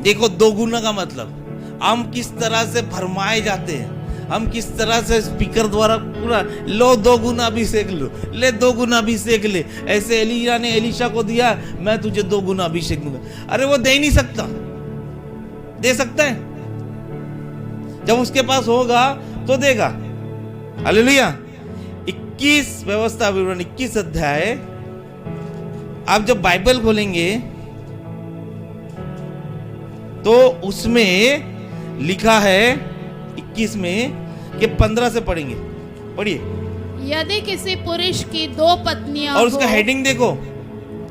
देखो दो गुना का मतलब, हम किस तरह से भरमाए जाते हैं, हम किस तरह से स्पीकर द्वारा पूरा लो दो गुना भी सेक लो, ले दो गुना भी सेक ले। ऐसे एलिया ने एलीशा को दिया, मैं तुझे दो गुना अभिषेक दूंगा। अरे वो दे ही नहीं सकता। दे सकता है? जब उसके पास होगा तो देगा। हालेलुया। 21 व्यवस्था विवरण 21 अध्याय, आप जब बाइबल खोलेंगे तो उसमें लिखा है 21 में कि 15 से पढ़ेंगे। पढ़िए। यदि किसी पुरुष की दो पत्नियां और उसका हेडिंग देखो,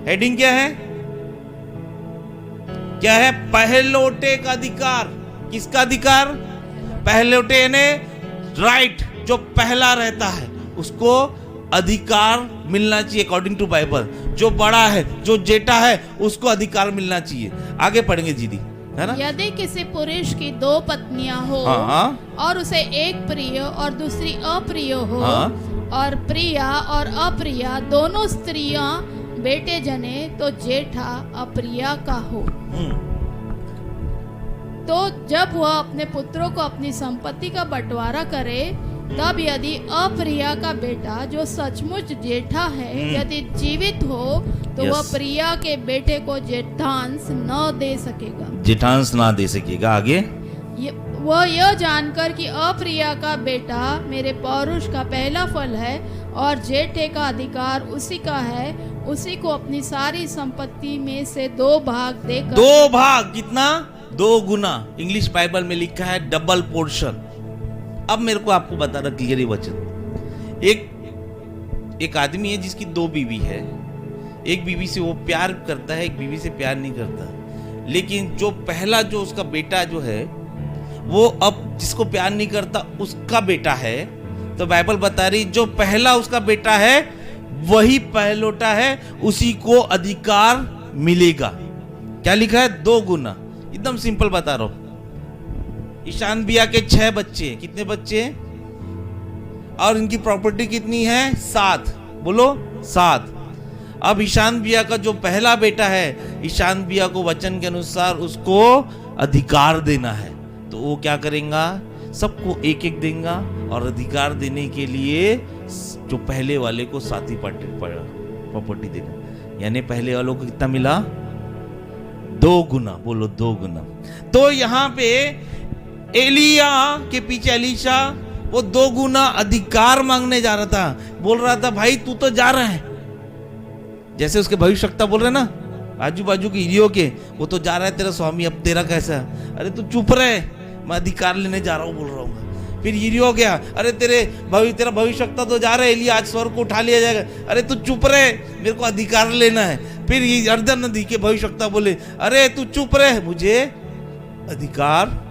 हेडिंग क्या है? क्या है? पहलौठे का अधिकार। किसका अधिकार? पहलौठे यानी राइट, जो पहला रहता है उसको अधिकार मिलना चाहिए अकॉर्डिंग टू बाइबल। जो बड़ा है, जो जेठा है, उसको अधिकार मिलना चाहिए। आगे पढ़ेंगे दीदी, है ना? यदि किसी पुरुष की दो पत्नियां हो, और उसे एक प्रिय और दूसरी अप्रिय हो, और प्रिया और अप्रिया दोनों स्त्रियां बेटे जने, तो जेठा अप्रिया का हो। तो जब वह अपने पुत्रों को अपनी संपत्ति का बंटवारा करे, तब यदि अप्रिया का बेटा जो सचमुच जेठा है यदि जीवित हो, तो वह प्रिया के बेटे को जेठांश न दे सकेगा। जेठांश ना दे सकेगा। आगे वह यह जानकर कि अप्रिया का बेटा मेरे पौरुष का पहला फल है और जेठे का अधिकार उसी का है, उसी को अपनी सारी संपत्ति में से 2 भाग देकर। 2 भाग कितना? 2 गुना। इंग्लिश बाइबल में लिखा है डबल पोर्शन। अब मेरे को आपको बता रहा क्लियर ही वचन। एक आदमी है जिसकी 2 बीवी है। एक बीवी से वो प्यार करता है, एक बीवी से प्यार नहीं करता। लेकिन जो पहला जो उसका बेटा जो है, वो अब जिसको प्यार नहीं करता उसका बेटा है। तो बाइबल बता रही जो पहला उसका बेटा है वही पहलौठा है, उसी को अधिकार मिलेगा। क्या लिखा है? 2 गुना। एकदम सिंपल बता रहा हूं। ईशान बिया के 6 बच्चे। कितने बच्चे? और इनकी प्रॉपर्टी कितनी है? 7। बोलो 7। अब ईशान बिया का जो पहला बेटा है, ईशान बिया को वचन के अनुसार उसको अधिकार देना है। तो वो क्या करेगा? सबको एक एक देगा, और अधिकार देने के लिए जो पहले वाले को 7 प्रॉपर्टी देगा। यानी पहले वालों को कितना मिला? 2 गुना। बोलो 2 गुना। तो यहाँ पे एलिया के पीछे एलीशा वो 2 गुना अधिकार मांगने जा रहा था। बोल रहा था भाई तू तो जा रहा है, जैसे उसके भविष्यवक्ता बोल रहे ना आजू बाजू के हिरियों के, वो तो जा रहा है तेरा स्वामी, अब तेरा कैसा? अरे तू चुप रहे, मैं अधिकार लेने जा रहा हूँ बोल रहा हूँ। फिर हिरियो गया, अरे तेरा भविष्यवक्ता तो जा रहा है, एलिया आज स्वर्ग को उठा लिया जाएगा। अरे तू चुप रहे, मेरे को अधिकार लेना है। फिर यरदन नदी के भविष्यवक्ता बोले, अरे तू चुप रहे, मुझे अधिकार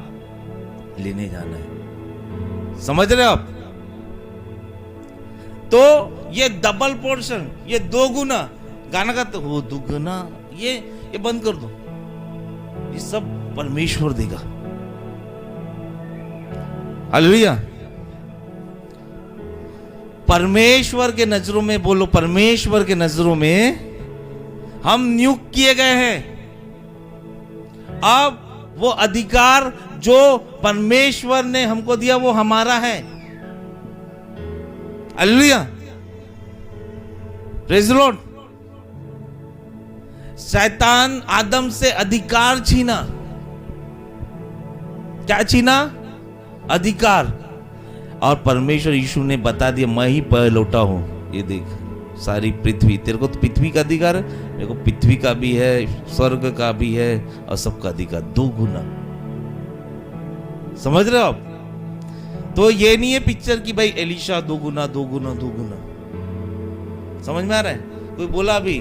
लेने जाना है। समझ रहे हो आप? तो ये डबल पोर्शन, ये 2 गुना गाना का, तो वो 2 गुना, ये बंद कर दो, ये सब परमेश्वर देगा। हालेलुया। परमेश्वर के नजरों में, बोलो परमेश्वर के नजरों में हम नियुक्त किए गए हैं। अब वो अधिकार जो परमेश्वर ने हमको दिया वो हमारा है। Hallelujah, praise the Lord. शैतान आदम से अधिकार छीना, क्या छीना? अधिकार। और परमेश्वर यीशु ने बता दिया मैं ही पहलौठा हूं, ये देख सारी पृथ्वी, तेरे को तो पृथ्वी का अधिकार है, मेरे को पृथ्वी का भी है, स्वर्ग का भी है, और सबका अधिकार 2 गुना। समझ रहे हो आप? तो ये नहीं है पिक्चर की भाई एलीशा 2 गुना 2 गुना 2 गुना। समझ में आ रहा है? कोई बोला अभी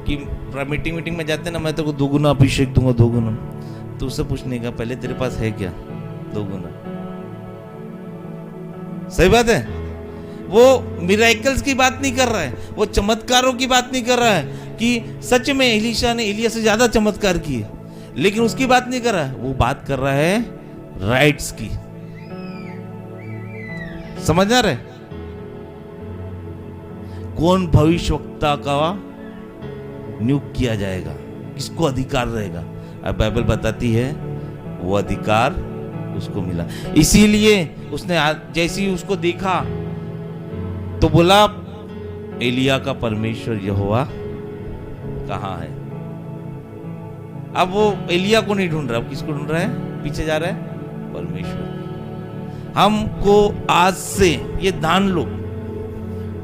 कि मीटिंग में जाते ना, मैं तेरे को 2 गुना अभिषेक दूंगा 2 गुना, तो उससे पूछने का पहले तेरे पास है क्या 2 गुना? सही बात है। वो मिरेकल्स की बात नहीं कर रहा है, वो चमत्कारों की बात नहीं कर रहा है कि सच में एलीशा ने एलिया से ज्यादा चमत्कार किए, लेकिन उसकी बात नहीं कर रहा है। वो बात कर रहा है राइट्स की। समझ आ रहा है? कौन भविष्यवक्ता का नियुक्त किया जाएगा, किसको अधिकार रहेगा? अब बाइबल बताती है वो अधिकार उसको मिला। इसीलिए उसने जैसे ही उसको देखा तो बोला एलिया का परमेश्वर यहोवा कहाँ है? अब वो एलिया को नहीं ढूंढ रहा, अब किसको ढूंढ रहा है? पीछे जा रहा है परमेश्वर। हमको आज से ये ध्यान लो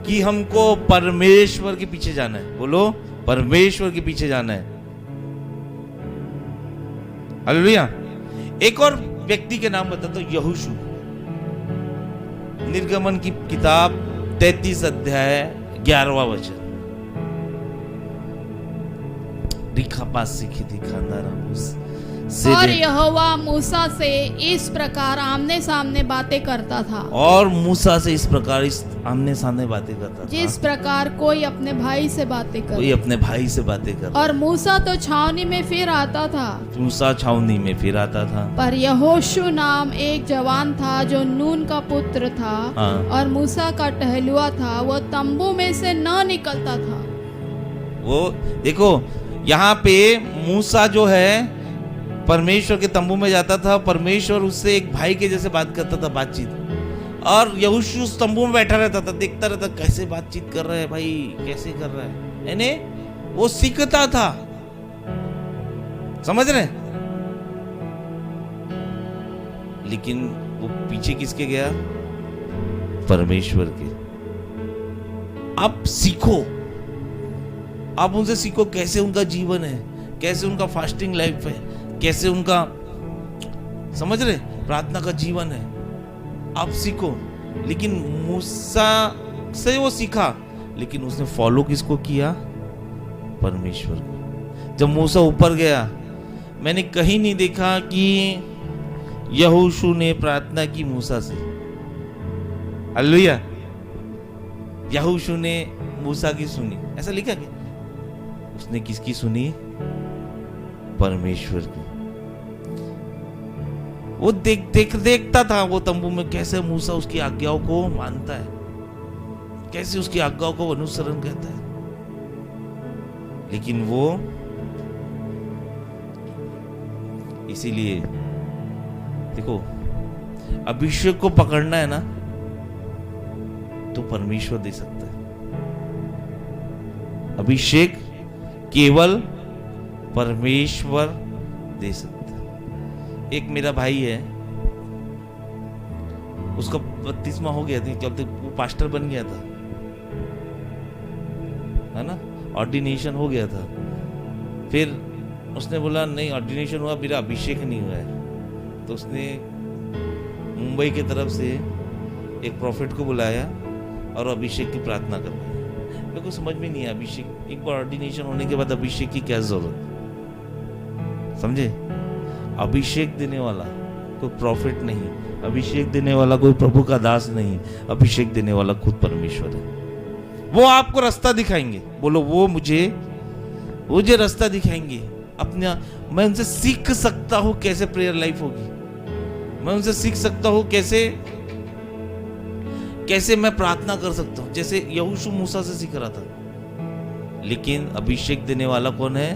कि हमको परमेश्वर के पीछे जाना है। बोलो परमेश्वर के पीछे जाना है। हालेलुया। एक और व्यक्ति के नाम बताता हूं, यहोशू। निर्गमन की किताब 33 अध्याय 11वां वचन। और यहोवा मूसा से इस प्रकार आमने सामने बातें करता था, और मूसा से इस प्रकार आमने सामने बातें करता था, जिस प्रकार कोई अपने भाई से बातें करता, कोई अपने भाई से बातें करता। और मूसा तो छावनी में फिर आता था, मूसा छावनी में फिर आता था। पर यहोशू नाम एक जवान था जो नून का पुत्र था, और मूसा का टहलुआ था, वो तंबू में से न निकलता था। वो देखो यहाँ पे मूसा जो है परमेश्वर के तंबू में जाता था, परमेश्वर उससे एक भाई के जैसे बात करता था, बातचीत, और यहोशू उस तंबू में बैठा रहता था, देखता रहता कैसे बातचीत कर रहा है भाई, कैसे कर रहा है, यानी वो सीखता था। समझ रहे? लेकिन वो पीछे किसके गया? परमेश्वर के। अब सीखो, आप उनसे सीखो कैसे उनका जीवन है, कैसे उनका फास्टिंग लाइफ है, कैसे उनका, समझ रहे, प्रार्थना का जीवन है। आप सीखो। लेकिन मूसा से वो सीखा, लेकिन उसने फॉलो किसको किया? परमेश्वर को। जब मूसा ऊपर गया, मैंने कहीं नहीं देखा कि यहोशू ने प्रार्थना की मूसा से। हालेलुया। यहोशू ने मूसा की सुनी, ऐसा लिखा क्या? उसने किसकी सुनी? परमेश्वर की। वो देखता था वो तंबू में कैसे मूसा उसकी आज्ञाओं को मानता है, कैसे उसकी आज्ञाओं को अनुसरण करता है। लेकिन वो, इसीलिए देखो, अभिषेक को पकड़ना है ना तो परमेश्वर दे सकता है। अभिषेक केवल परमेश्वर दे सकता है। एक मेरा भाई है, उसका 32वां हो गया था, क्या बोलते, वो पास्टर बन गया था, है ना, ऑर्डिनेशन हो गया था। फिर उसने बोला नहीं, ऑर्डिनेशन हुआ, मेरा अभिषेक नहीं हुआ है। तो उसने मुंबई की तरफ से एक प्रॉफिट को बुलाया और अभिषेक की प्रार्थना करवाई। मेरे को समझ में नहीं है, अभिषेक, एक बार ऑर्डिनेशन होने के बाद अभिषेक की क्या जरूरत, समझे? अभिषेक देने वाला कोई प्रॉफिट नहीं, अभिषेक देने वाला कोई प्रभु का दास नहीं, अभिषेक देने वाला खुद परमेश्वर है। वो आपको रास्ता दिखाएंगे, बोलो वो मुझे रास्ता दिखाएंगे अपना। मैं उनसे सीख सकता हूं कैसे प्रेयर लाइफ होगी, मैं उनसे सीख सकता हूं कैसे मैं प्रार्थना कर सकता हूं, जैसे यहोशू मूसा से सीख रहा था। लेकिन अभिषेक देने वाला कौन है?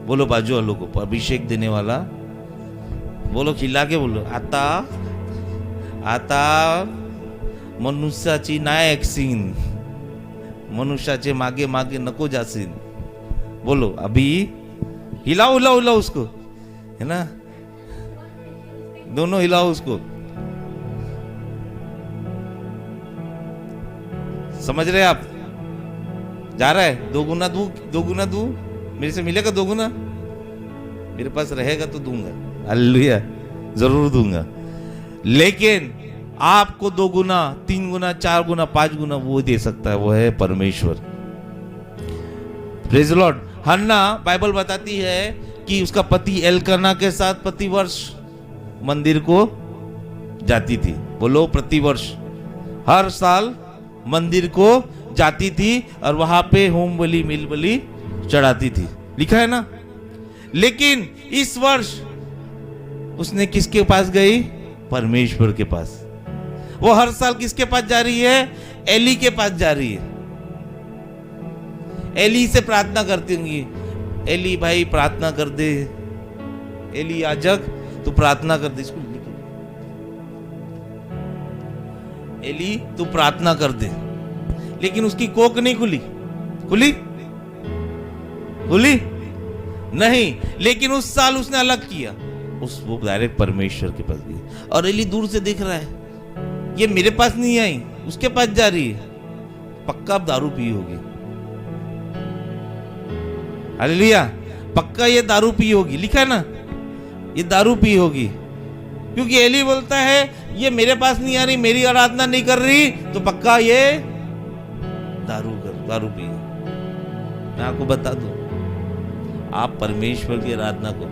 बोलो बाजू वालों को, अभिषेक देने वाला बोलो, खिला के बोलो, आता मनुष्याची नाही ऐकसीन, मनुष्याचे मागे मागे नको जासीन। बोलो अभी, हिलाओ उसको, है ना, दोनों हिलाओ उसको। समझ रहे आप? जा रहा है, 2 गुना दू, मेरे से मिलेगा 2 गुना, मेरे पास रहेगा तो दूंगा, हालेलुया, जरूर दूंगा। लेकिन आपको 2 गुना, 3 गुना, 4 गुना, 5 गुना वो दे सकता है, वो है परमेश्वर। Praise the Lord. Hannah, Bible बताती है कि उसका पति एल्काना के साथ प्रतिवर्ष मंदिर को जाती थी। बोलो प्रतिवर्ष, हर साल मंदिर को जाती थी और वहां पे होम बलि, मिल बलि चढ़ाती थी, लिखा है ना। लेकिन इस वर्ष उसने किसके पास गई? परमेश्वर के पास। वो हर साल किसके पास जा रही है? एली के पास जा रही है। एली से प्रार्थना करती होंगी, एली भाई प्रार्थना कर दे, एली याजक तू प्रार्थना कर दे, इसको एली तू प्रार्थना कर दे। लेकिन उसकी कोक नहीं खुली नहीं। लेकिन उस साल उसने अलग किया, वो डायरेक्ट परमेश्वर के पास गई। और एली दूर से देख रहा है, ये मेरे पास नहीं आई, उसके पास जा रही है, पक्का अब दारू पी होगी, हालेलुया, पक्का ये दारू पी होगी, लिखा है ना, ये दारू पी होगी। क्योंकि एली बोलता है ये मेरे पास नहीं आ रही, मेरी आराधना नहीं कर रही, तो पक्का ये दारू पी। मैं आपको बता दूं, आप परमेश्वर की आराधना को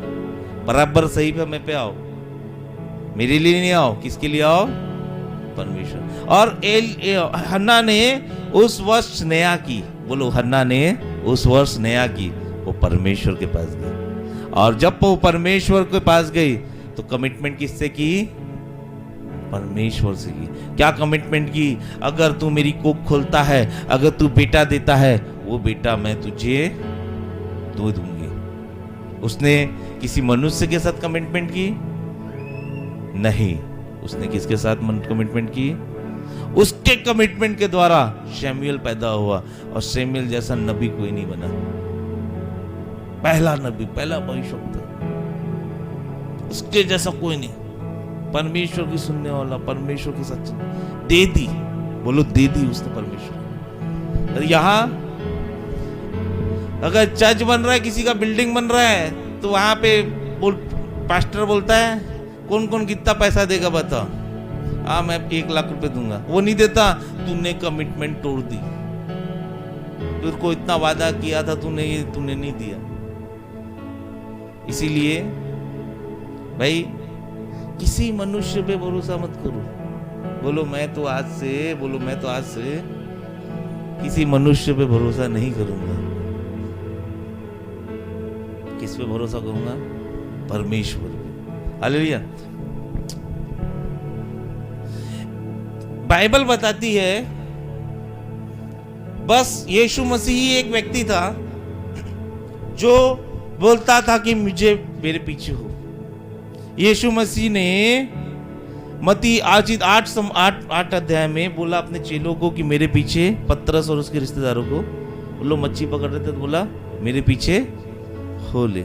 बराबर सही पे पे आओ, मेरे लिए नहीं आओ, किसके लिए आओ? परमेश्वर। और हन्ना ने उस वर्ष नया की, बोलो हन्ना ने उस वर्ष नया की, वो परमेश्वर के पास गई। और जब वो परमेश्वर के पास गई तो कमिटमेंट किससे की? परमेश्वर से की। क्या कमिटमेंट की? अगर तू मेरी कोख खोलता है, अगर तू बेटा देता है, वो बेटा मैं तुझे दो दूंगी। उसने किसी मनुष्य के साथ कमिटमेंट की? नहीं। उसने किसके साथ कमिटमेंट की? उसके कमिटमेंट के द्वारा शमूएल पैदा हुआ, और शमूएल जैसा नबी कोई नहीं बना। पहला नबी, पहला भविष्यवक्ता, उसके जैसा कोई नहीं। परमेश्वर की सुनने वाला, परमेश्वर के साथ दे दी, बोलो दे दी उसने परमेश्वर। और यहाँ अगर चर्च बन रहा है, किसी का बिल्डिंग बन रहा है, तो वहां पे पास्टर बोलता है कौन कौन कितना पैसा देगा बता। मैं 1 लाख रुपए दूंगा। वो नहीं देता, तूने कमिटमेंट तोड़ दी, तेरे को इतना वादा किया था, तूने नहीं दिया। इसीलिए भाई किसी मनुष्य पे भरोसा मत करो। बोलो मैं तो आज से किसी मनुष्य पे भरोसा नहीं करूंगा। किस पे भरोसा करूंगा? परमेश्वर पे। हालेलुया। बाइबल बताती है बस यीशु मसीह ही एक व्यक्ति था जो बोलता था कि मेरे पीछे हो। यीशु मसीह ने मत्ती 8 अध्याय में बोला अपने चेलों को कि मेरे पीछे, पतरस और उसके रिश्तेदारों को, वो लोग मच्छी पकड़ रहे थे तो बोला मेरे पीछे हो ले।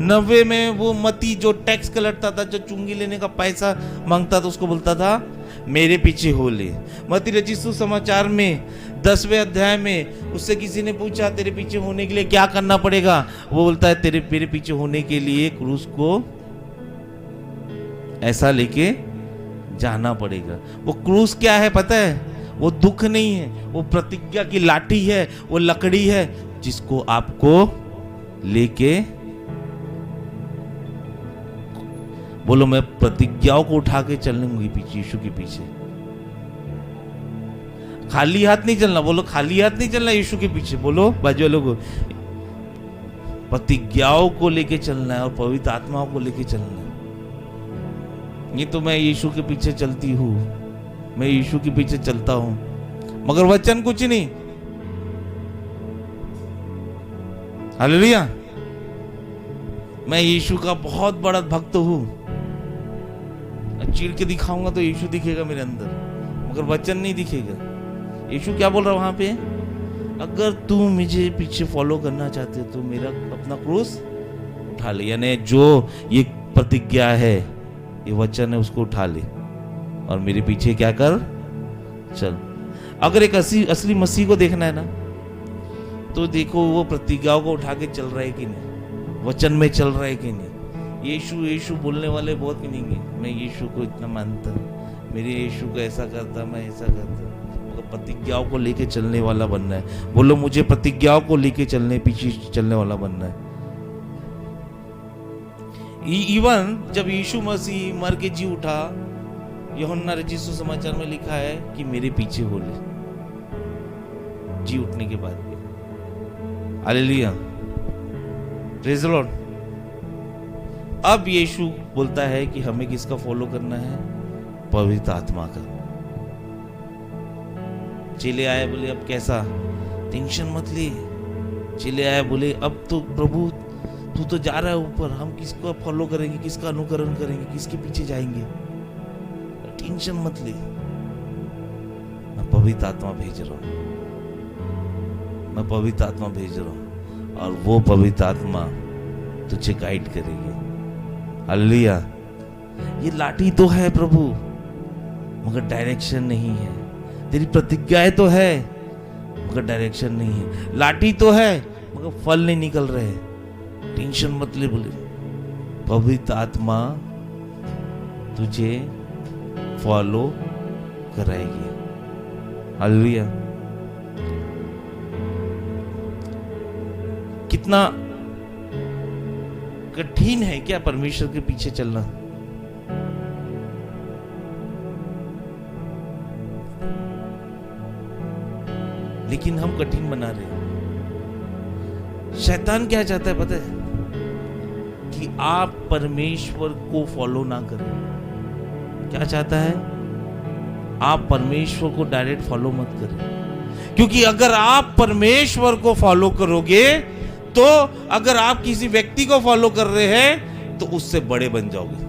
90 में वो मती जो टैक्स कलेक्टर था, जो चुंगी लेने का पैसा मांगता था, उसको बोलता था मेरे पीछे हो ले। मती रचित सुसमाचार में 10वें अध्याय में उससे किसी ने पूछा तेरे पीछे होने के लिए क्या करना पड़ेगा, वो बोलता है मेरे पीछे होने के लिए क्रूस को ऐसा लेके जाना पड़ेगा। वो क्रूस क्या है पता है? वो दुख नहीं है, वो प्रतिज्ञा की लाठी है, वो लकड़ी है जिसको आपको लेके, बोलो मैं प्रतिज्ञाओं को उठा के चलूंगी पीछे, यीशु के पीछे। खाली हाथ नहीं चलना, बोलो खाली हाथ नहीं चलना यीशु के पीछे, बोलो बाजू वालों को। प्रतिज्ञाओं को लेके चलना है और पवित्र आत्माओं को लेके चलना है। ये तो मैं यीशु के पीछे चलती हूँ, मैं यीशु के पीछे चलता हूं, मगर वचन कुछ नहीं। हालेलुया। मैं यीशु का बहुत बड़ा भक्त हूं, चीर के दिखाऊंगा तो यीशु दिखेगा मेरे अंदर, मगर वचन नहीं दिखेगा। यीशु क्या बोल रहा है वहां पे? अगर तू मुझे पीछे फॉलो करना चाहते तो मेरा अपना क्रूस उठा ले। यानी जो ये प्रतिज्ञा है, ये वचन है, उसको उठा ले और मेरे पीछे क्या कर, चल। अगर एक असली मसीह को देखना है ना, तो देखो वो प्रतिज्ञाओं को उठा के चल रहा है कि नहीं, वचन में चल रहा है कि नहीं। यीशु यीशु बोलने वाले बहुत गिनेंगे, मैं यीशु को इतना मानता, मेरे यीशु को ऐसा करता, मैं ऐसा करता। तो प्रतिज्ञाओं को लेके चलने वाला बनना है। बोलो मुझे प्रतिज्ञाओं को लेके चलने, पीछे चलने वाला बनना है। इवन जब यीशु मसीह मर के जी उठा, यूहन्ना रचित सुसमाचार में लिखा है कि मेरे पीछे हो ले, जी उठने के बाद भी। Hallelujah, praise the Lord. अब यीशु बोलता है कि हमें किसका फॉलो करना है? पवित्र आत्मा का। चेले आए, बोले अब कैसा? टेंशन मत ले। चेले आए, बोले अब तो प्रभु तू तो जा रहा है ऊपर, हम किसको फॉलो करेंगे, किसका अनुकरण करेंगे, किसके पीछे जाएंगे? टेंशन मत ले, मैं पवित्र आत्मा भेज रहा हूं, मैं पवित्र आत्मा भेज रहा हूं और वो पवित्र आत्मा तुझे गाइड करेगी। हालेलुया। ये लाठी तो है प्रभु, मगर डायरेक्शन नहीं है। तेरी प्रतिज्ञाएं तो है, मगर डायरेक्शन नहीं है। लाठी तो है, मगर फल नहीं निकल रहे। टेंशन मत ले, बोले पवित्र आत्मा तुझे फॉलो कराएगी। हालेलुया। कितना कठिन है क्या परमेश्वर के पीछे चलना? लेकिन हम कठिन बना रहे हैं। शैतान क्या चाहता है पता है? कि आप परमेश्वर को फॉलो ना करें। क्या चाहता है? आप परमेश्वर को डायरेक्ट फॉलो मत करें। क्योंकि अगर आप परमेश्वर को फॉलो करोगे, तो अगर आप किसी व्यक्ति को फॉलो कर रहे हैं तो उससे बड़े बन जाओगे।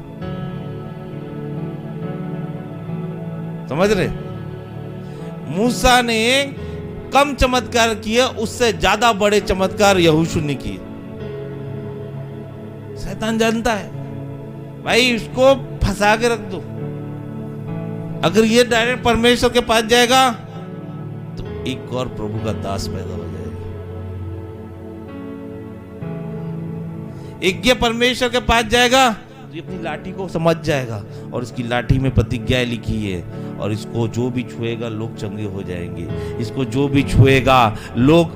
समझ रहे? मूसा ने कम चमत्कार किए, उससे ज्यादा बड़े चमत्कार यहोशू ने किए। शैतान जानता है भाई, इसको फंसा के रख दो। अगर ये डायरेक्ट परमेश्वर के पास जाएगा तो एक और प्रभु का दास पैदा हो जाएगा। एक ये परमेश्वर के पास जाएगा तो ये अपनी लाठी को समझ जाएगा और इसकी लाठी में प्रतिज्ञा लिखी है, और इसको जो भी छुएगा लोग चंगे हो जाएंगे। इसको जो भी छुएगा, लोग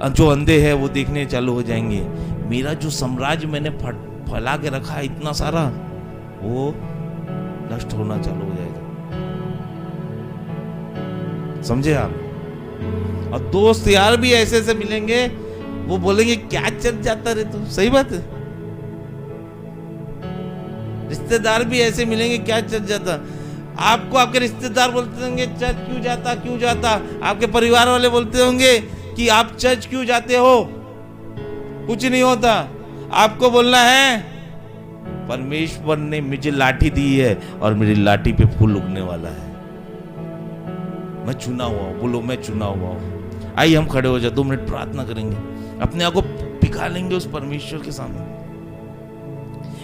जो अंधे हैं वो देखने चालू हो जाएंगे। मेरा जो साम्राज्य मैंने फैला के रखा है इतना सारा, वो नष्ट होना चालू हो जाएगा। समझे आप? और दोस्त यार भी ऐसे ऐसे मिलेंगे, वो बोलेंगे क्या चल जाता रे तू। सही बात है। रिश्तेदार भी ऐसे मिलेंगे, क्या चल जाता। आपको आपके रिश्तेदार बोलते होंगे चर्च क्यों जाता, क्यों जाता। आपके परिवार वाले बोलते होंगे कि आप चर्च क्यों जाते हो, कुछ नहीं होता। आपको बोलना है परमेश्वर ने मुझे लाठी दी है और मेरी लाठी पे फूल उगने वाला है। मैं चुना हुआ हूं। बोलो मैं चुना हुआ हूं। आइए हम खड़े हो जाए, 2 मिनट प्रार्थना करेंगे, अपने आप को पिघा लेंगे उस परमेश्वर के सामने।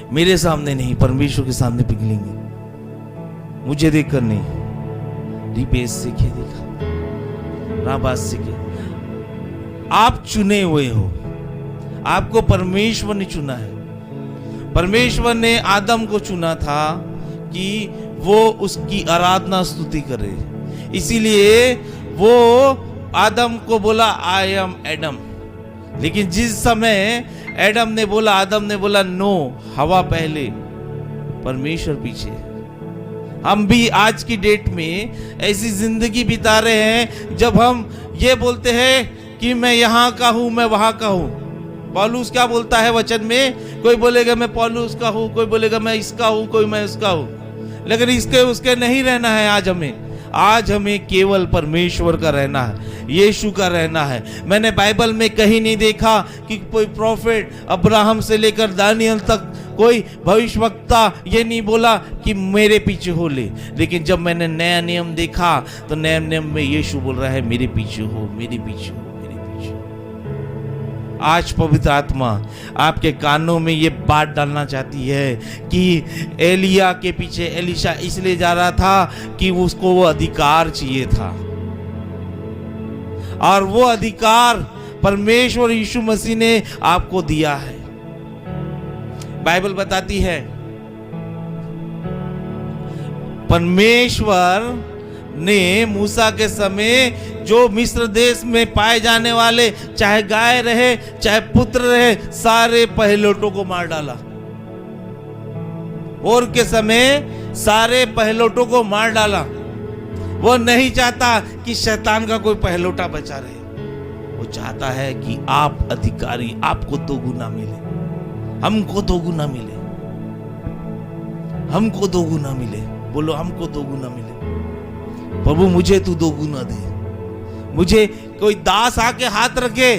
मेरे सामने नहीं, परमेश्वर के सामने पिघलेंगे। मुझे देखकर नहीं, रिबेस से क्या देखा, राबास से क्या। आप चुने हुए हो, आपको परमेश्वर ने चुना है। परमेश्वर ने आदम को चुना था कि वो उसकी आराधना स्तुति करे, इसीलिए वो आदम को बोला आई एम एडम। लेकिन जिस समय एडम ने बोला, आदम ने बोला नो, हवा पहले, परमेश्वर पीछे। हम भी आज की डेट में ऐसी जिंदगी बिता रहे हैं जब हम ये बोलते हैं कि मैं यहाँ का हूं, मैं वहां का हूं। पौलुस क्या बोलता है वचन में? कोई बोलेगा मैं पौलुस का हूं, कोई बोलेगा मैं इसका हूं, कोई मैं उसका हूं। लेकिन इसके उसके नहीं रहना है। आज हमें केवल परमेश्वर का रहना है, यीशु का रहना है। मैंने बाइबल में कहीं नहीं देखा कि कोई प्रॉफिट अब्राहम से लेकर दानियल तक कोई भविष्यवक्ता ये नहीं बोला कि मेरे पीछे हो ले। लेकिन जब मैंने नया नियम देखा तो नया नियम में यीशु बोल रहा है मेरे पीछे हो, मेरे पीछे हो, मेरे पीछे हो। आज पवित्र आत्मा आपके कानों में ये बात डालना चाहती है कि एलिया के पीछे एलीशा इसलिए जा रहा था कि उसको वो अधिकार चाहिए था, और वो अधिकार परमेश्वर यीशु मसीह ने आपको दिया है। बाइबल बताती है परमेश्वर ने मूसा के समय जो मिस्र देश में पाए जाने वाले, चाहे गाय रहे चाहे पुत्र रहे, सारे पहलौठों को मार डाला। और के समय सारे पहलौठों को मार डाला। वो नहीं चाहता कि शैतान का कोई पहलौठा बचा रहे। वो चाहता है कि आप अधिकारी, आपको 2 गुना मिले, हमको 2 गुना मिले, हमको 2 गुना मिले। बोलो हमको 2 गुना मिले। प्रभु मुझे तू 2 गुना दे। मुझे कोई दास आके हाथ रखे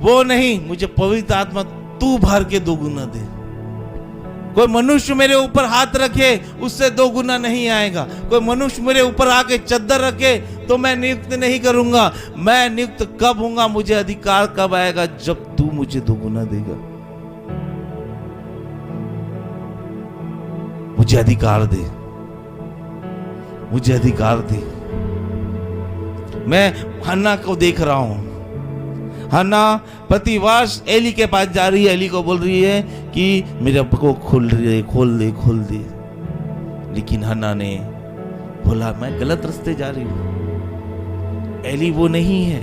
वो नहीं, मुझे पवित्र आत्मा तू भर के 2 गुना दे। कोई मनुष्य मेरे ऊपर हाथ रखे उससे 2 गुना नहीं आएगा। कोई मनुष्य मेरे ऊपर आके चद्दर रखे तो मैं नियुक्त नहीं करूंगा। मैं नियुक्त कब होऊंगा, मुझे अधिकार कब आएगा? जब तू मुझे 2 गुना देगा। मुझे अधिकार दे, मुझे अधिकार दे। मैं हन्ना को देख रहा हूं। हन्ना प्रतिवर्ष एली के पास जा रही है, एली को बोल रही है कि मेरे को खोल दे। लेकिन हन्ना ने बोला मैं गलत रास्ते जा रही हूं। एली वो नहीं है,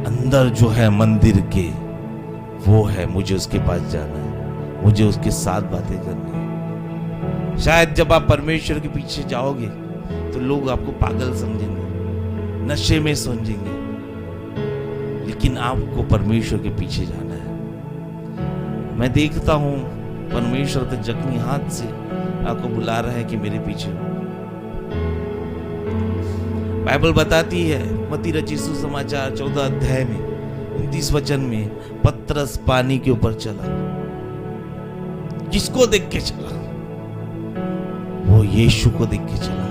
अंदर जो है मंदिर के वो है। मुझे उसके पास जाना है, मुझे उसके साथ बातें करनी है। शायद जब आप परमेश्वर के पीछे जाओगे तो लोग आपको पागल समझेंगे, नशे में समझेंगे, लेकिन आपको परमेश्वर के पीछे जाना है। मैं देखता हूं परमेश्वर तो जख्मी हाथ से आपको बुला रहा है कि मेरे पीछे हो। बाइबल बताती है मत्ती रचित सुसमाचार 14 अध्याय में 29 वचन में, पतरस पानी के ऊपर चला। किसको देख के चला? वो यीशु को देख के चला।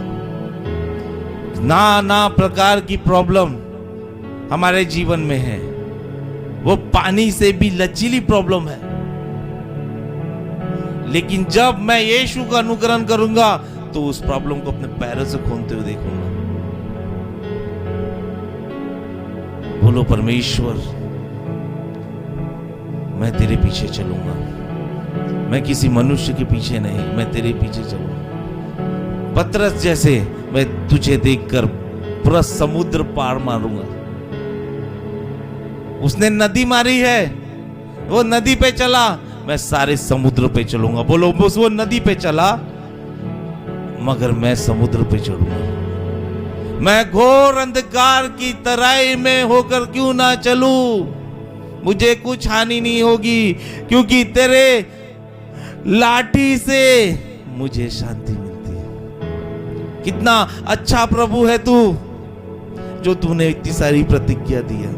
नाना प्रकार की प्रॉब्लम हमारे जीवन में है, वो पानी से भी लचीली प्रॉब्लम है। लेकिन जब मैं यीशु का अनुकरण करूंगा तो उस प्रॉब्लम को अपने पैरों से खोलते हुए देखूंगा। बोलो परमेश्वर मैं तेरे पीछे चलूंगा, मैं किसी मनुष्य के पीछे नहीं, मैं तेरे पीछे चलूंगा। पतरस जैसे मैं तुझे देखकर पूरा समुद्र पार मारूंगा। उसने नदी मारी है, वो नदी पे चला, मैं सारे समुद्र पे चलूंगा। बोलो वो नदी पे चला मगर मैं समुद्र पे चलूंगा। मैं घोर अंधकार की तराई में होकर क्यों ना चलूं, मुझे कुछ हानि नहीं होगी, क्योंकि तेरे लाठी से मुझे शांति मिलती है। कितना अच्छा प्रभु है तू, जो तूने इतनी सारी प्रतिज्ञा दिया।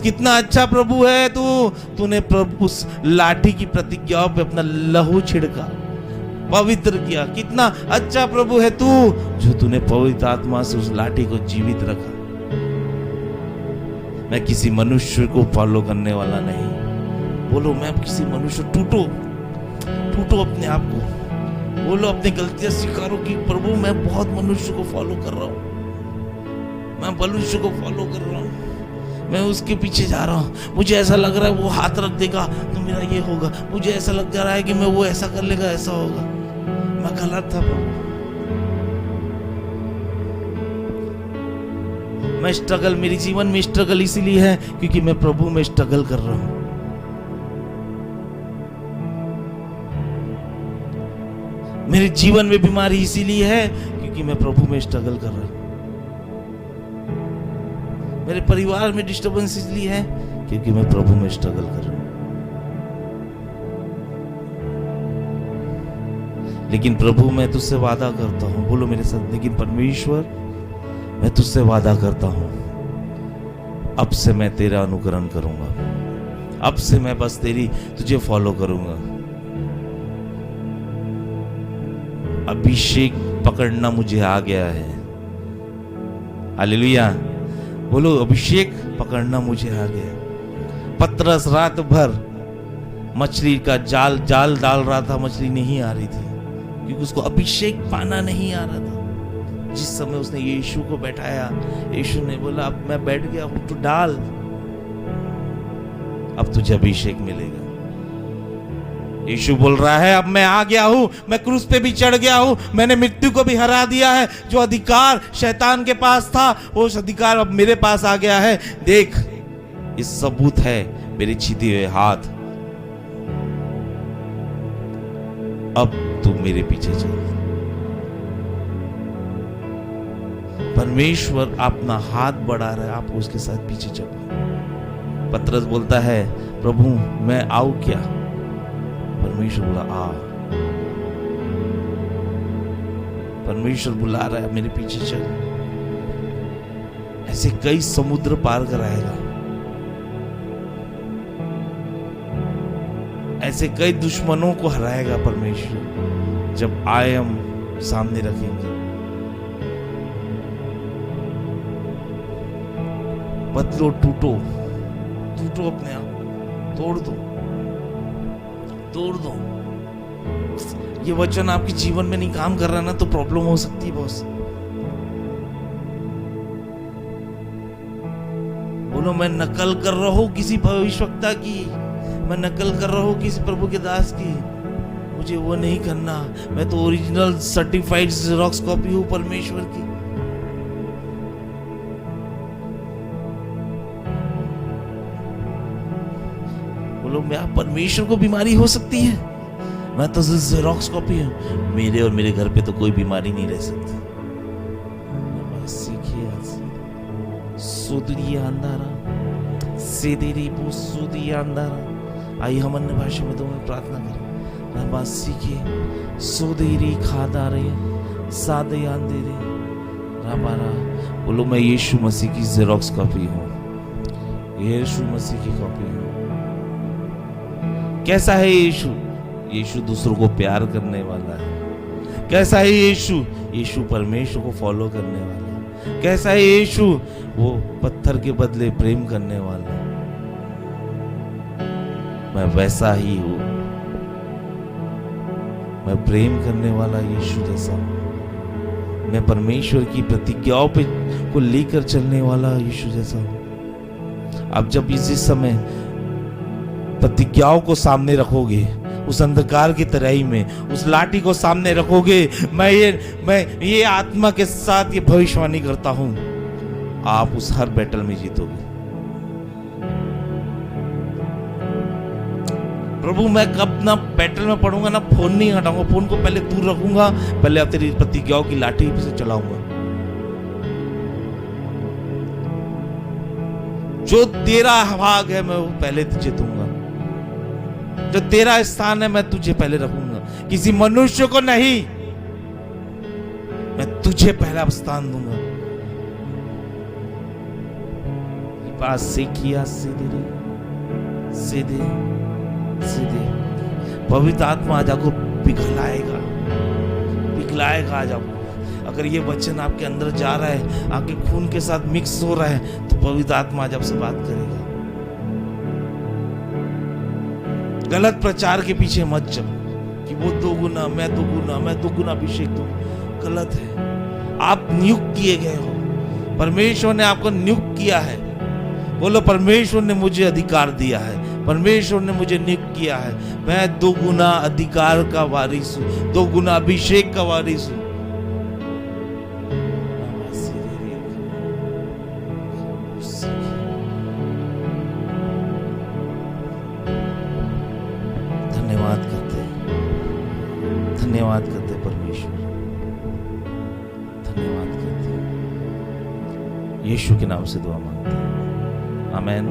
कितना अच्छा प्रभु है तू, तूने प्रभु उस लाठी की प्रतिज्ञाओं पे अपना लहू छिड़का, पवित्र किया। कितना अच्छा प्रभु है तू, जो तूने पवित्र आत्मा से उस लाठी को जीवित रखा। मैं किसी मनुष्य को फॉलो करने वाला नहीं, बोलो मैं किसी मनुष्य, टूटो अपने आप को, बोलो अपनी गलतियां स्वीकारो कि प्रभु मैं बहुत मनुष्य को फॉलो कर रहा हूँ, मैं मनुष्य को फॉलो कर रहा हूँ, मैं उसके पीछे जा रहा हूँ। मुझे ऐसा लग रहा है वो हाथ रख देगा तो मेरा ये होगा, मुझे ऐसा लग जा रहा है कि मैं वो ऐसा कर लेगा ऐसा होगा। मैं गलत था प्रभु। मैं स्ट्रगल, मेरे जीवन में स्ट्रगल इसीलिए है क्योंकि मैं प्रभु में स्ट्रगल कर रहा हूँ। मेरे जीवन में बीमारी इसीलिए है क्योंकि मैं प्रभु में स्ट्रगल कर रहा हूँ। मेरे परिवार में डिस्टर्बेंस इसलिए है क्योंकि मैं प्रभु में स्ट्रगल कर रहा हूँ। लेकिन प्रभु मैं तुझसे वादा करता हूँ, बोलो मेरे साथ, लेकिन परमेश्वर मैं तुझसे वादा करता हूँ, अब से मैं तेरा अनुकरण करूंगा, अब से मैं बस तुझे फॉलो करूंगा। अभिषेक पकड़ना मुझे आ गया है। हालेलुया, बोलो अभिषेक पकड़ना मुझे आ गया। पतरस रात भर मछली का जाल डाल रहा था, मछली नहीं आ रही थी क्योंकि उसको अभिषेक पाना नहीं आ रहा था। जिस समय उसने यीशु को बैठाया, यीशु ने बोला अब मैं बैठ गया हूं, तू डाल, अब तुझे अभिषेक मिलेगा। यीशु बोल रहा है अब मैं आ गया हूं, मैं क्रूस पे भी चढ़ गया हूं, मैंने मृत्यु को भी हरा दिया है। जो अधिकार शैतान के पास था वो अधिकार अब मेरे पास आ गया है। देख, इस सबूत है मेरे छीते हुए हाथ, अब तू मेरे पीछे चल। परमेश्वर अपना हाथ बढ़ा रहा है, आप उसके साथ पीछे चलो। पतरस बोलता है प्रभु मैं आऊं क्या? परमेश्वर बोला आ। परमेश्वर बुला रहा है मेरे पीछे चल। ऐसे कई समुद्र पार कराएगा, ऐसे कई दुश्मनों को हराएगा परमेश्वर जब आए हम सामने रखेंगे। बदलो, टूटो अपने आप, तोड़ दो। ये वचन आपके जीवन में नहीं काम कर रहा ना तो प्रॉब्लम हो सकती है बॉस। बोलो मैं नकल कर रहा हूं किसी भविष्यवक्ता की, मैं नकल कर रहा हूं किसी प्रभु के दास की, मुझे वो नहीं करना। मैं तो ओरिजिनल सर्टिफाइड जेरॉक्स कॉपी हूं परमेश्वर की। बोलो मैं परमेश्वर को बीमारी हो सकती है, मैं तो जेरॉक्स कॉपी हूं, मेरे और मेरे घर पे तो कोई बीमारी नहीं रह सकती। आइए हम अन्य भाषा में दोनों प्रार्थना करें। बोलो मैं यीशु मसीह की जेरॉक्स कॉपी हूँ, यीशु मसीह की कॉपी हूँ। कैसा है यीशु? यीशु दूसरों को प्यार करने वाला है। कैसा है यीशु? यीशु परमेश्वर को फॉलो करने वाला है। कैसा है यीशु? वो पत्थर के बदले प्रेम करने वाला है। मैं वैसा ही हूं, मैं प्रेम करने वाला यीशु जैसा हूं। मैं परमेश्वर की प्रतिज्ञाओं पे को लेकर चलने वाला यीशु जैसा हूं। अब जब इस समय प्रतिज्ञाओं को सामने रखोगे, उस अंधकार की तराई में उस लाठी को सामने रखोगे, मैं ये आत्मा के साथ ये भविष्यवाणी करता हूं, आप उस हर बैटल में जीतोगे। प्रभु मैं कब ना बैटल में पढ़ूंगा ना फोन नहीं हटाऊंगा, फोन को पहले दूर रखूंगा, पहले अब तेरी प्रतिज्ञाओं की लाठी से चलाऊंगा। जो तेरा भाग है मैं वो पहले तुझे दूंगा, जो तेरा स्थान है मैं तुझे पहले रखूंगा, किसी मनुष्य को नहीं, मैं तुझे पहला स्थान दूंगा। पास से किया सीधे पवित्र आत्मा आज आपको पिघलाएगा आज आपको। अगर ये वचन आपके अंदर जा रहा है, आपके खून के साथ मिक्स हो रहा है, तो पवित्र आत्मा आज आपसे बात करेगा। गलत प्रचार के पीछे मत चलो कि वो 2 गुना, मैं 2 गुना, मैं 2 गुना अभिषेक दूं। गलत है। आप नियुक्त किए गए हो, परमेश्वर ने आपको नियुक्त किया है। बोलो, परमेश्वर ने मुझे अधिकार दिया है, परमेश्वर ने मुझे नियुक्त किया है। मैं 2 गुना अधिकार का वारिस हूं, 2 गुना अभिषेक का वारिस हूं। धन्यवाद करते परमेश्वर, धन्यवाद करते। यीशु के नाम से दुआ मांगते हैं, आमीन।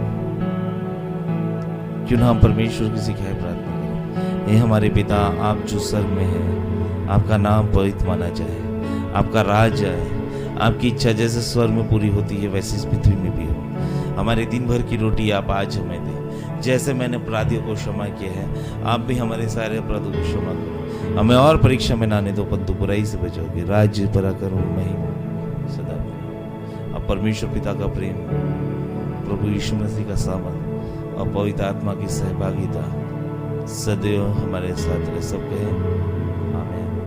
क्यों ना हम परमेश्वर की सिखाए प्रार्थना करें। हे हमारे पिता, आप जो स्वर्ग में हैं, आपका नाम पवित्र माना जाए, आपका राज आए, आपकी इच्छा जैसे स्वर्ग में पूरी होती है वैसे इस पृथ्वी में भी हो। हमारे दिन भर की रोटी आप आज हमें दें। जैसे मैंने अपराधियों को क्षमा किया है, आप भी हमारे सारे अपराधों को क्षमा करो। हमें और परीक्षा में ना आने दो, परंतु बुराई से बचाओगे। राज्य पराक्रम महिमा सदा। अब परमेश्वर पिता का प्रेम, प्रभु यीशु मसीह का सामर्थ और पवित्र आत्मा की सहभागिता सदैव हमारे साथ रहे। सब कहें